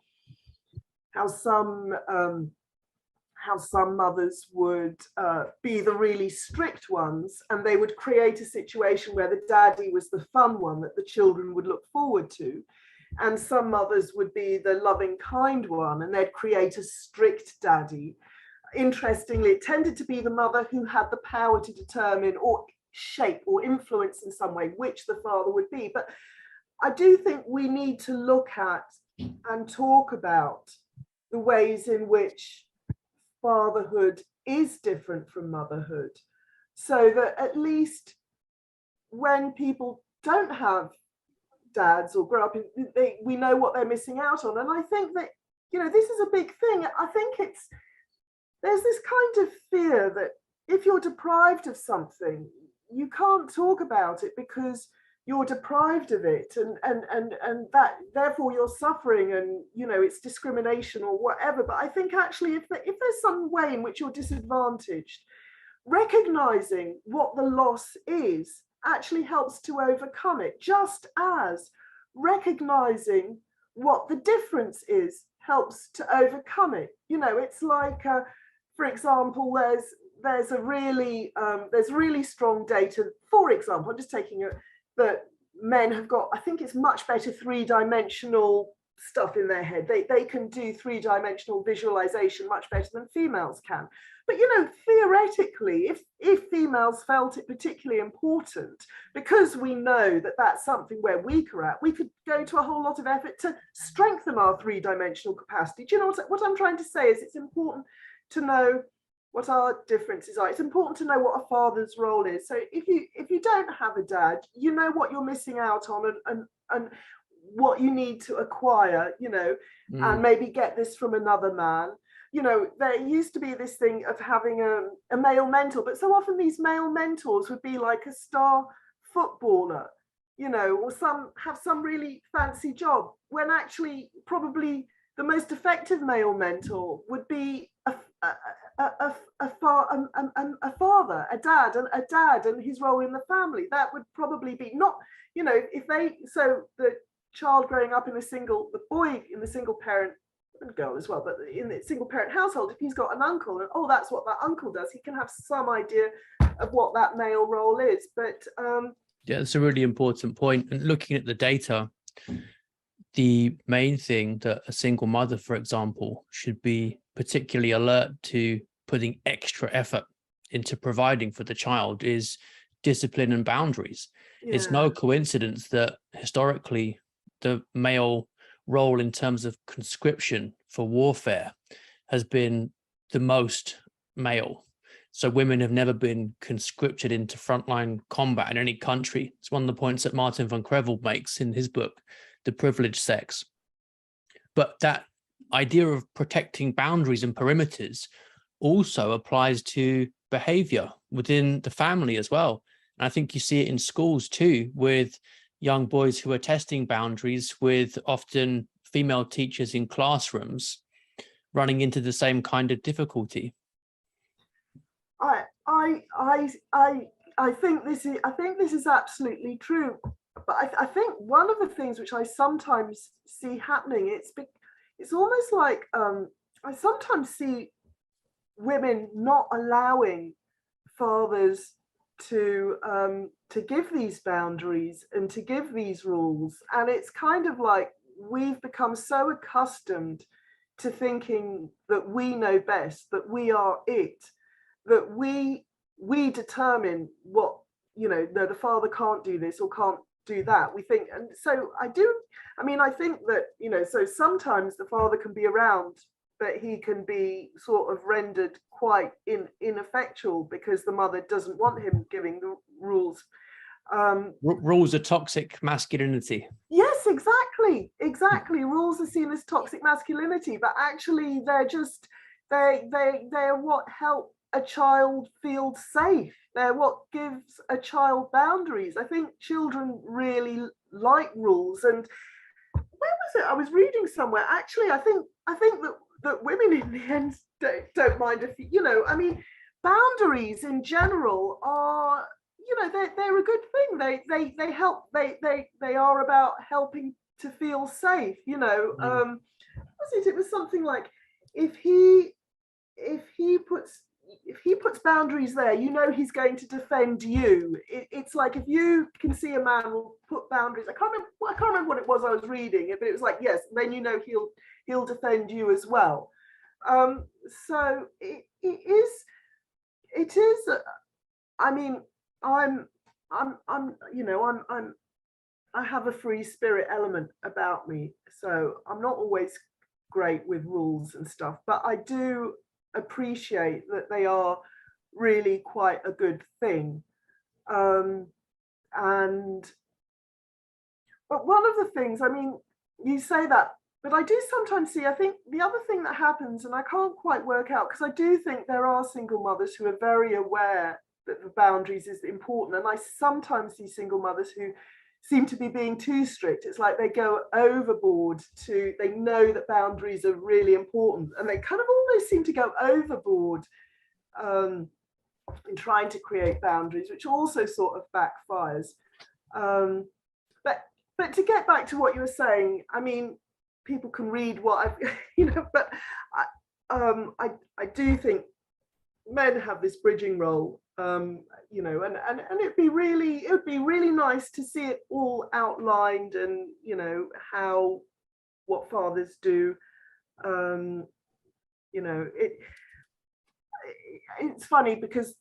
some mothers would be the really strict ones, and they would create a situation where the daddy was the fun one that the children would look forward to. And some mothers would be the loving, kind one, and they'd create a strict daddy. Interestingly, it tended to be the mother who had the power to determine or shape or influence in some way which the father would be. But I do think we need to look at and talk about the ways in which fatherhood is different from motherhood, so that at least when people don't have dads or grow up in, we know what they're missing out on. And I think that this is a big thing. I think there's this kind of fear that if you're deprived of something, you can't talk about it because you're deprived of it, and that therefore you're suffering, and it's discrimination or whatever. But I think actually if there's some way in which you're disadvantaged, recognizing what the loss is actually helps to overcome it, just as recognizing what the difference is helps to overcome it. It's like, for example, there's really strong data. For example, I'm just taking that men have got, I think it's much better three-dimensional stuff in their head. They can do three-dimensional visualization much better than females can. But theoretically, if females felt it particularly important, because we know that that's something we're weaker at, we could go to a whole lot of effort to strengthen our three-dimensional capacity. Do you know what I'm trying to say is it's important to know what our differences are. It's important to know what a father's role is. So if you don't have a dad, you know what you're missing out on, and what you need to acquire, and maybe get this from another man. There used to be this thing of having a male mentor, but so often these male mentors would be like a star footballer, or have some really fancy job, when actually probably the most effective male mentor would be a father, a dad, and his role in the family. That would probably be not, so the child growing up the boy in the single parent, and girl as well, but in the single parent household, if he's got an uncle, and that's what that uncle does, he can have some idea of what that male role is. But yeah, that's a really important point. And looking at the data, the main thing that a single mother, for example, should be particularly alert to putting extra effort into providing for the child is discipline and boundaries. Yeah. It's no coincidence that historically the male role in terms of conscription for warfare has been the most male. So women have never been conscripted into frontline combat in any country. It's one of the points that Martin van Crevel makes in his book, The Privileged Sex. But that idea of protecting boundaries and perimeters also applies to behavior within the family as well. And I think you see it in schools too, with young boys who are testing boundaries with often female teachers in classrooms running into the same kind of difficulty. I think this is absolutely true. But I think one of the things which I sometimes see happening, it's almost like I sometimes see women not allowing fathers to give these boundaries and to give these rules. And it's kind of like we've become so accustomed to thinking that we know best, that we are it, that we determine what, no, the father can't do this or can't do that. We think, and so I think that, so sometimes the father can be around but he can be sort of rendered quite ineffectual because the mother doesn't want him giving the rules. Rules are toxic masculinity. Yes, exactly. Rules are seen as toxic masculinity, but actually they're what help a child feel safe. They're what gives a child boundaries. I think children really like rules. And where was it? I was reading somewhere. Actually, I think that women in the end don't mind if I mean, boundaries in general are, they're a good thing. They help. They are about helping to feel safe. Was it? It was something like if he puts boundaries there, he's going to defend you. It's like if you can see a man will put boundaries. I can't remember what it was I was reading, but it was like, yes, then he'll defend you as well. So it is. I mean, I have a free spirit element about me, so I'm not always great with rules and stuff, but I do appreciate that they are really quite a good thing. But one of the things, I mean, you say that, but I do sometimes see, I think the other thing that happens, and I can't quite work out, because I do think there are single mothers who are very aware that the boundaries is important. And I sometimes see single mothers who seem to be being too strict. It's like they go overboard they know that boundaries are really important, and they kind of almost seem to go overboard in trying to create boundaries, which also sort of backfires. But to get back to what you were saying, I mean, people can read what I've, but I do think men have this bridging role, and it would be really nice to see it all outlined, and what fathers do. It's funny because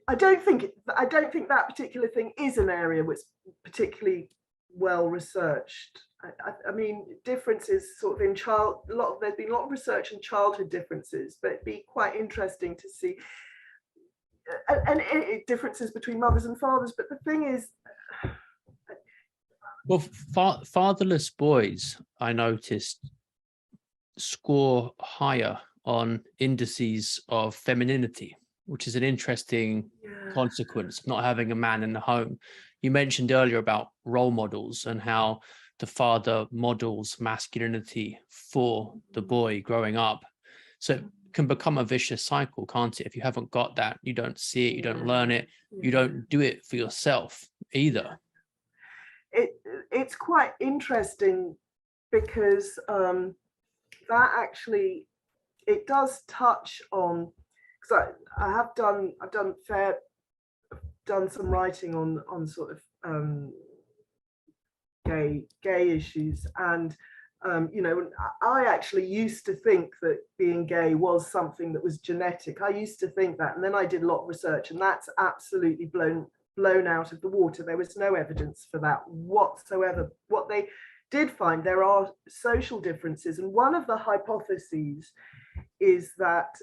I don't think that particular thing is an area which is particularly well researched. I mean, differences sort of there's been a lot of research in childhood differences, but it'd be quite interesting to see and differences between mothers and fathers. But the thing is, well, fatherless boys, I noticed, score higher on indices of femininity, which is an interesting consequence of not having a man in the home. You mentioned earlier about role models and how the father models masculinity for the boy growing up. So it can become a vicious cycle, can't it? If you haven't got that, you don't see it, you don't learn it, you don't do it for yourself either. It's quite interesting because that actually, it does touch on, because I've done some writing on sort of gay issues, and I actually used to think that being gay was something that was genetic. I used to think that, and then I did a lot of research, and that's absolutely blown out of the water. There was no evidence for that whatsoever. What they did find, there are social differences, and one of the hypotheses is that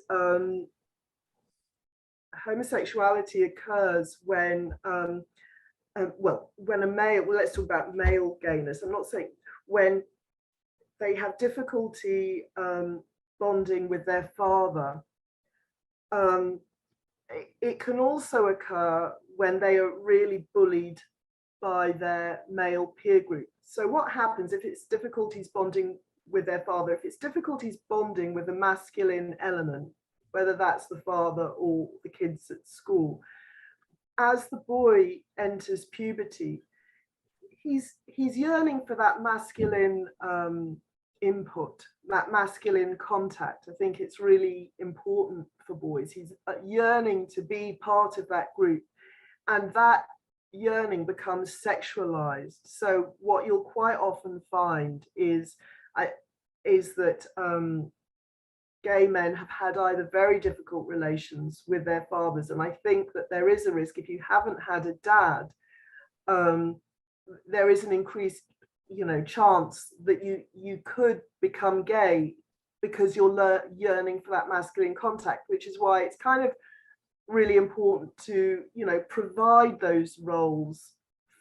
homosexuality occurs when when a male, well, let's talk about male gayness. I'm not saying, when they have difficulty bonding with their father. It can also occur when they are really bullied by their male peer group. So what happens if it's difficulties bonding with their father, if it's difficulties bonding with a masculine element, whether that's the father or the kids at school, as the boy enters puberty, he's yearning for that masculine input, that masculine contact. I think it's really important for boys. He's yearning to be part of that group, and that yearning becomes sexualized. So what you'll quite often find is that gay men have had either very difficult relations with their fathers, and I think that there is a risk, if you haven't had a dad, there is an increased chance that you could become gay because you're yearning for that masculine contact, which is why it's kind of really important to, you know, provide those roles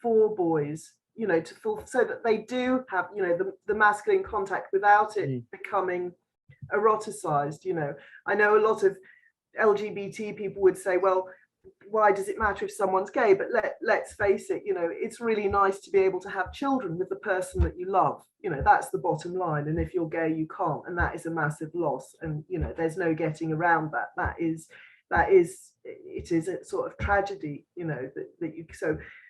for boys, you know, so that they do have, you know, the masculine contact without it becoming eroticized. You know, I know a lot of LGBT people would say, well, why does it matter if someone's gay? But let's face it, you know, it's really nice to be able to have children with the person that you love. You know, that's the bottom line. And if you're gay, you can't, and that is a massive loss. And, you know, there's no getting around that. It is a sort of tragedy, you know, that you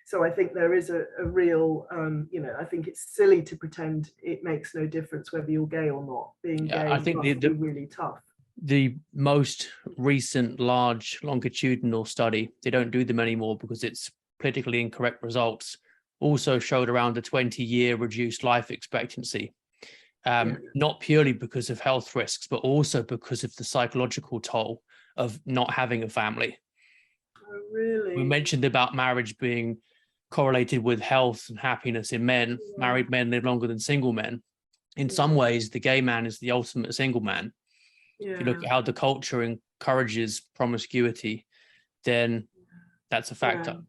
so I think there is a real you know, I think it's silly to pretend it makes no difference whether you're gay or not. Being gay, I think must be really tough. The most recent large longitudinal study, they don't do them anymore because it's politically incorrect results, also showed around a 20-year reduced life expectancy. Not purely because of health risks, but also because of the psychological toll of not having a family. Oh, really? We mentioned about marriage being correlated with health and happiness in men. Married men live longer than single men. In some ways, the gay man is the ultimate single man. If you look at how the culture encourages promiscuity, then that's a factor.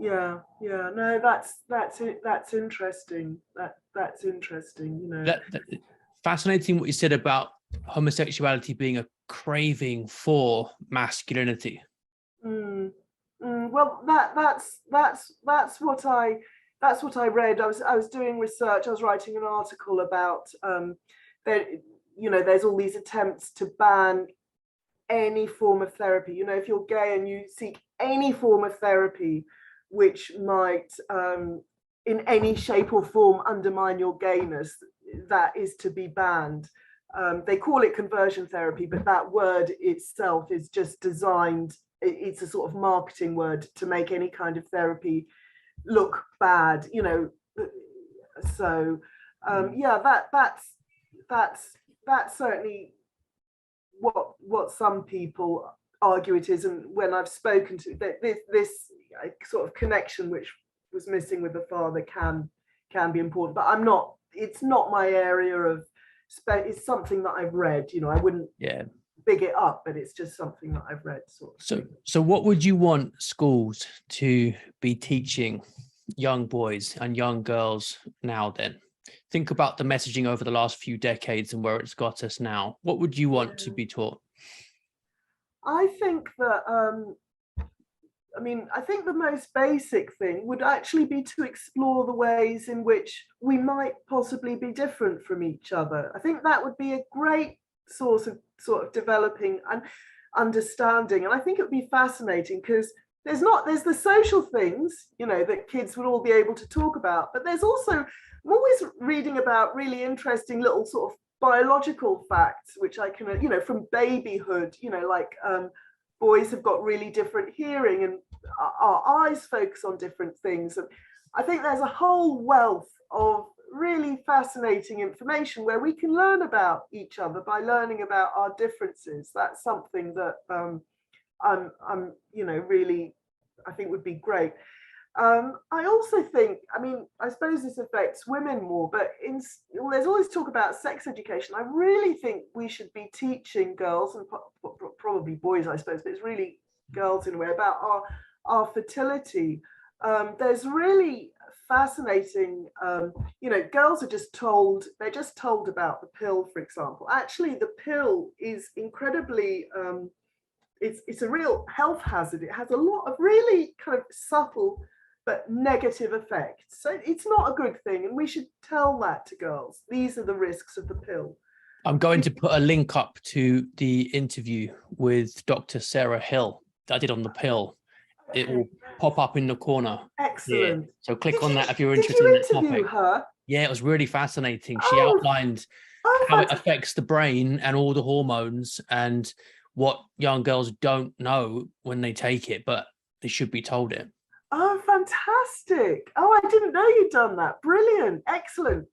No, that's interesting. That's interesting, you know. Fascinating what you said about homosexuality being a craving for masculinity. Well, that's what I read. I was doing research. I was writing an article about that. You know, there's all these attempts to ban any form of therapy. You know, if you're gay and you seek any form of therapy which might in any shape or form undermine your gayness, that is to be banned. They call it conversion therapy, but that word itself is just designed, it's a sort of marketing word to make any kind of therapy look bad, you know. So that's certainly what some people argue it is. And when I've spoken to this sort of connection which was missing with the father can be important, but it's not my area of it's something that I've read, you know. I wouldn't big it up, but it's just something that I've read, sort of. So what would you want schools to be teaching young boys and young girls now then? Think about the messaging over the last few decades and where it's got us now. What would you want to be taught? I think that I think the most basic thing would actually be to explore the ways in which we might possibly be different from each other. I think that would be a great source of sort of developing and understanding. And I think it would be fascinating because there's the social things, you know, that kids would all be able to talk about, but there's also, I'm always reading about really interesting little sort of biological facts, which I can, you know, from babyhood, you know, like boys have got really different hearing and our eyes focus on different things. And I think there's a whole wealth of really fascinating information where we can learn about each other by learning about our differences. That's something that I'm you know, really, I think would be great. I also think, I mean, I suppose this affects women more, but there's always talk about sex education. I really think we should be teaching girls and probably boys, I suppose, but it's really girls in a way, about our fertility. There's really fascinating, you know, girls are just told, they're just told about the pill, for example. Actually, the pill is incredibly, it's a real health hazard. It has a lot of really kind of subtle but negative effects. So it's not a good thing, and we should tell that to girls. These are the risks of the pill. I'm going to put a link up to the interview with Dr. Sarah Hill that I did on the pill. Okay. It will pop up in the corner. Excellent. Yeah. So click on that if you're interested in that topic. Her? Yeah, it was really fascinating. She outlined how it affects the brain and all the hormones and what young girls don't know when they take it, but they should be told it. Oh, fantastic. Oh, I didn't know you'd done that. Brilliant. Excellent.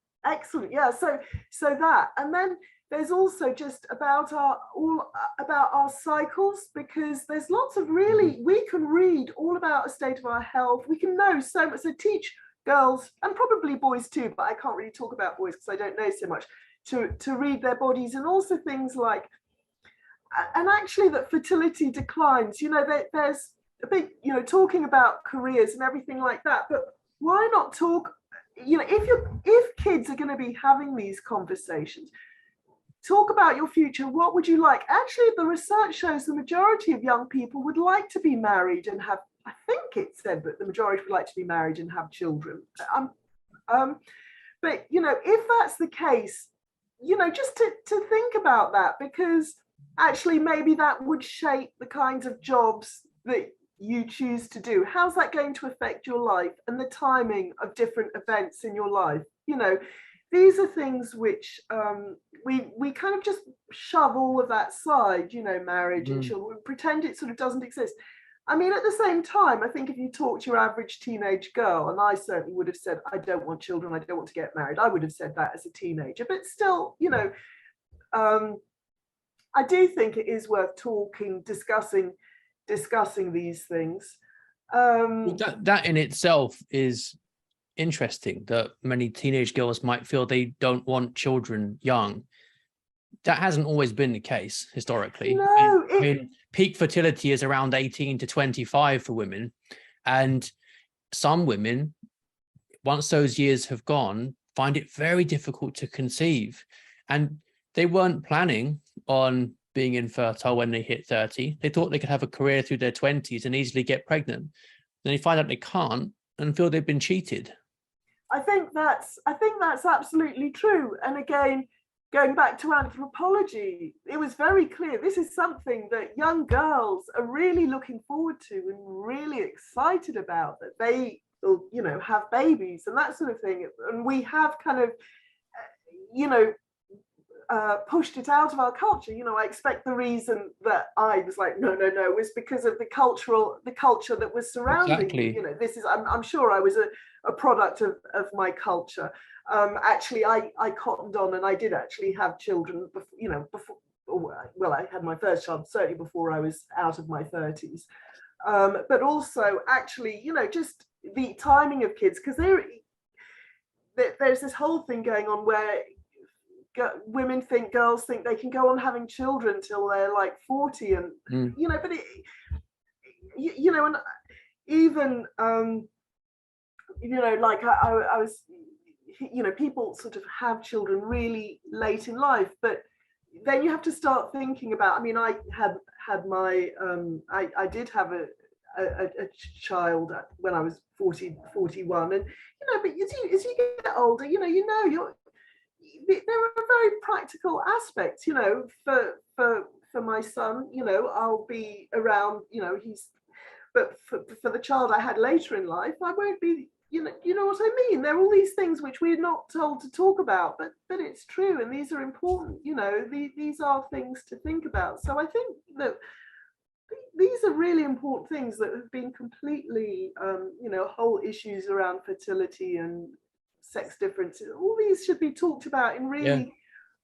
Yeah, so that, and then there's also just about our cycles, because there's lots of really, we can read all about a state of our health. We can know so much. So teach girls, and probably boys too, but I can't really talk about boys because I don't know so much. to read their bodies, and also things like, and actually that fertility declines. There's a big, talking about careers and everything like that, but why not talk, if kids are going to be having these conversations, talk about your future. What would you like? Actually, the research shows the majority of young people would like to be married and have, I think it said that the majority would like to be married and have children. But, if that's the case, just to think about that, because actually maybe that would shape the kinds of jobs that you choose to do. How's that going to affect your life and the timing of different events in your life? These are things which we kind of just shove all of that aside, marriage and children, pretend it sort of doesn't exist. I mean, at the same time, I think if you talk to your average teenage girl, and I certainly would have said, I don't want children, I don't want to get married. I would have said that as a teenager, but still, I do think it is worth talking, discussing these things. That in itself is interesting, that many teenage girls might feel they don't want children young. That hasn't always been the case historically. No, I mean, peak fertility is around 18 to 25 for women, and some women, once those years have gone, find it very difficult to conceive, and they weren't planning on being infertile when they hit 30. They thought they could have a career through their 20s and easily get pregnant. Then they find out they can't and feel they've been cheated. I think that's absolutely true. And again, going back to anthropology, it was very clear this is something that young girls are really looking forward to and really excited about, that they will, have babies and that sort of thing. And we have kind of, pushed it out of our culture. I expect the reason that I was like, no, was because of the culture that was surrounding me. This is, I'm sure I was a product of my culture. Actually, I cottoned on, and I did actually have children before, well, I had my first child certainly before I was out of my 30s. But also actually, just the timing of kids, because there's this whole thing going on where girls think they can go on having children till they're like 40, and but and even like I was, people sort of have children really late in life, but then you have to start thinking about, I mean, I had my I did have a child when I was 41, and but as you get older, there are very practical aspects, for my son, I'll be around, but for the child I had later in life, I won't be, you know what I mean? There are all these things which we're not told to talk about, but it's true, and these are important, these are things to think about. So I think that these are really important things that have been completely, whole issues around fertility and sex differences, all these should be talked about in really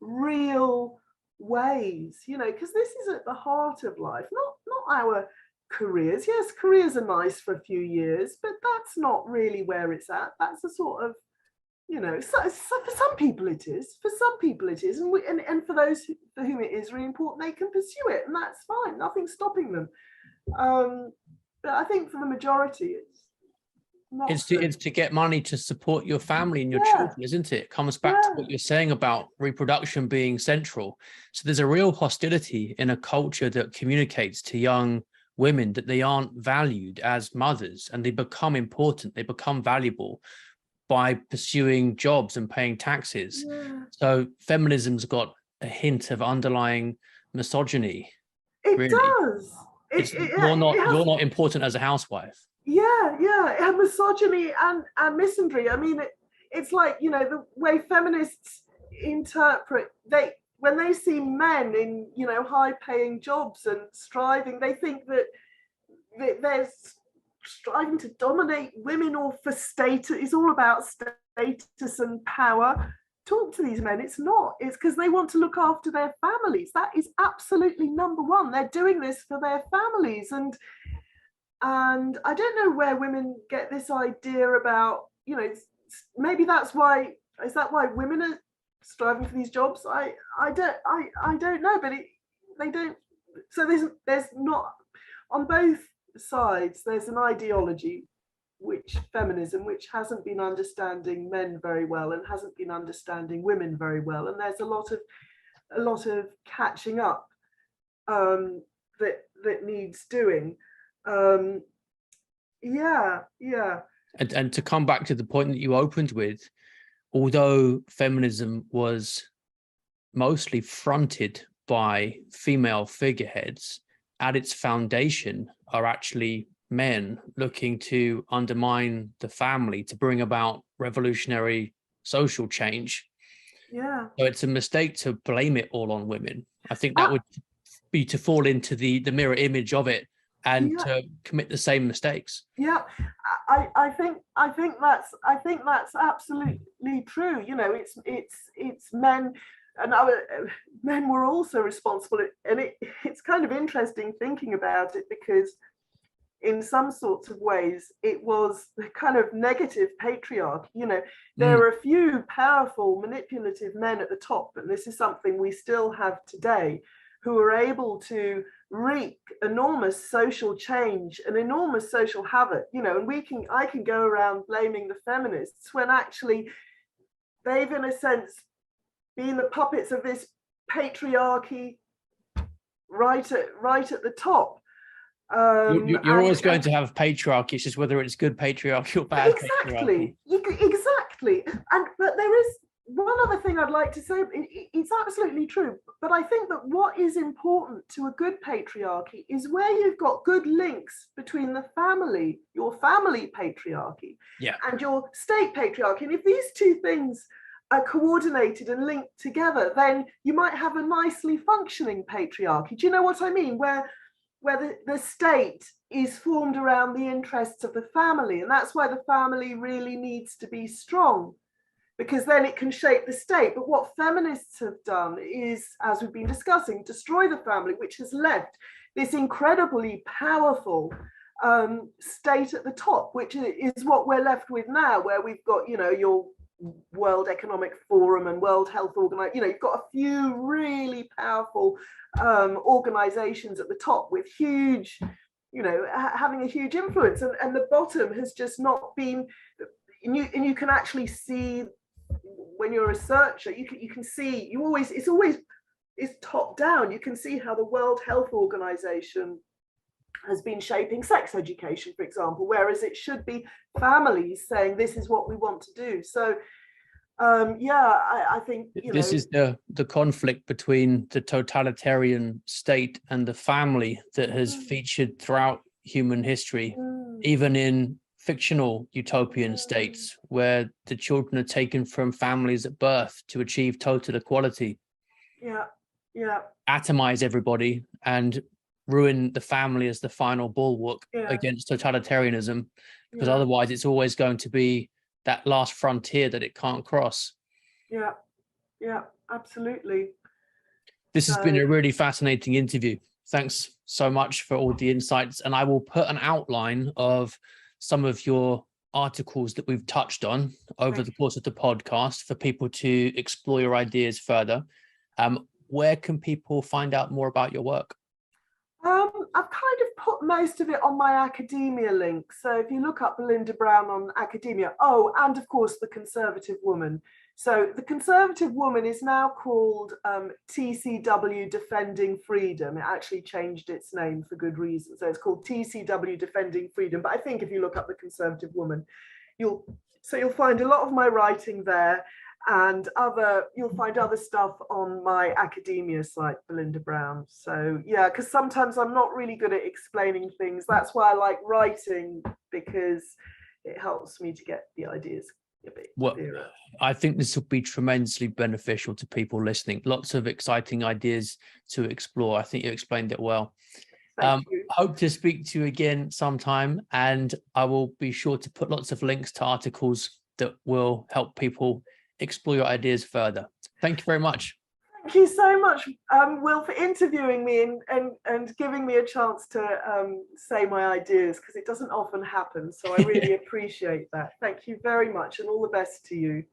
real ways, because this is at the heart of life, not our careers. Yes, careers are nice for a few years, but that's not really where it's at. That's a sort of, so for some people it is, and for those for whom it is really important, they can pursue it, and that's fine, nothing's stopping them. But I think for the majority, it's to get money to support your family and your children, isn't it? It comes back to what you're saying about reproduction being central. So there's a real hostility in a culture that communicates to young women that they aren't valued as mothers, and they become important, they become valuable by pursuing jobs and paying taxes. So feminism's got a hint of underlying misogyny. It does. You're not important as a housewife. Yeah, misogyny and misandry. I mean, it's like, the way feminists interpret, when they see men in, high-paying jobs and striving, they think that they're striving to dominate women, or for status. It's all about status and power. Talk to these men. It's not. It's because they want to look after their families. That is absolutely number one. They're doing this for their families, and I don't know where women get this idea about, maybe that's why, is that why women are striving for these jobs? I don't know, but they don't. So there's not, on both sides, there's an ideology, which feminism, which hasn't been understanding men very well and hasn't been understanding women very well, and there's a lot of catching up that needs doing. Yeah. And to come back to the point that you opened with, although feminism was mostly fronted by female figureheads, at its foundation are actually men looking to undermine the family to bring about revolutionary social change. Yeah. So it's a mistake to blame it all on women. I think that would be to fall into the mirror image of it and to commit the same mistakes. Yeah, I think that's absolutely true. You know, it's men, and men were also responsible, and it's kind of interesting thinking about it, because in some sorts of ways it was the kind of negative patriarchy. You know, there are a few powerful manipulative men at the top, and this is something we still have today, who are able to wreak enormous social change and enormous social havoc. You know, and I can go around blaming the feminists when actually they've, in a sense, been the puppets of this patriarchy right at the top. You're always going to have patriarchy. It's just whether it's good patriarchy or bad patriarchy. Exactly. But there is one other thing I'd like to say. It's absolutely true, but I think that what is important to a good patriarchy is where you've got good links between the family, your family patriarchy, and your state patriarchy. And if these two things are coordinated and linked together, then you might have a nicely functioning patriarchy. Do you know what I mean? Where the state is formed around the interests of the family, and that's why the family really needs to be strong, because then it can shape the state. But what feminists have done is, as we've been discussing, destroy the family, which has left this incredibly powerful state at the top, which is what we're left with now, where we've got, you know, your World Economic Forum and World Health Organization. You know, you've got a few really powerful organizations at the top with huge, you know, having a huge influence, and the bottom has just not been. And you can actually see, when you're a researcher, you can see, it's top down. You can see how the World Health Organization has been shaping sex education, for example, whereas it should be families saying this is what we want to do. So I think, you know, this is the conflict between the totalitarian state and the family that has featured throughout human history, even in fictional utopian states where the children are taken from families at birth to achieve total equality. Atomize everybody and ruin the family as the final bulwark against totalitarianism, because otherwise it's always going to be that last frontier that it can't cross. Yeah, absolutely. This has been a really fascinating interview. Thanks so much for all the insights, and I will put an outline of some of your articles that we've touched on over the course of the podcast for people to explore your ideas further. Where can people find out more about your work? I've kind of put most of it on my academia link. So if you look up Belinda Brown on academia, and of course The Conservative Woman. So The Conservative Woman is now called TCW Defending Freedom. It actually changed its name for good reason. So it's called TCW Defending Freedom. But I think if you look up The Conservative Woman, you'll find a lot of my writing there, and you'll find other stuff on my academia site, Belinda Brown. So yeah, because sometimes I'm not really good at explaining things. That's why I like writing, because it helps me to get the ideas a bit clearer. I think this will be tremendously beneficial to people listening. Lots of exciting ideas to explore. I think you explained it well. Hope to speak to you again sometime, and I will be sure to put lots of links to articles that will help people explore your ideas further. Thank you very much. Thank you so much, Will, for interviewing me and giving me a chance to say my ideas, because it doesn't often happen. So I really appreciate that. Thank you very much, and all the best to you.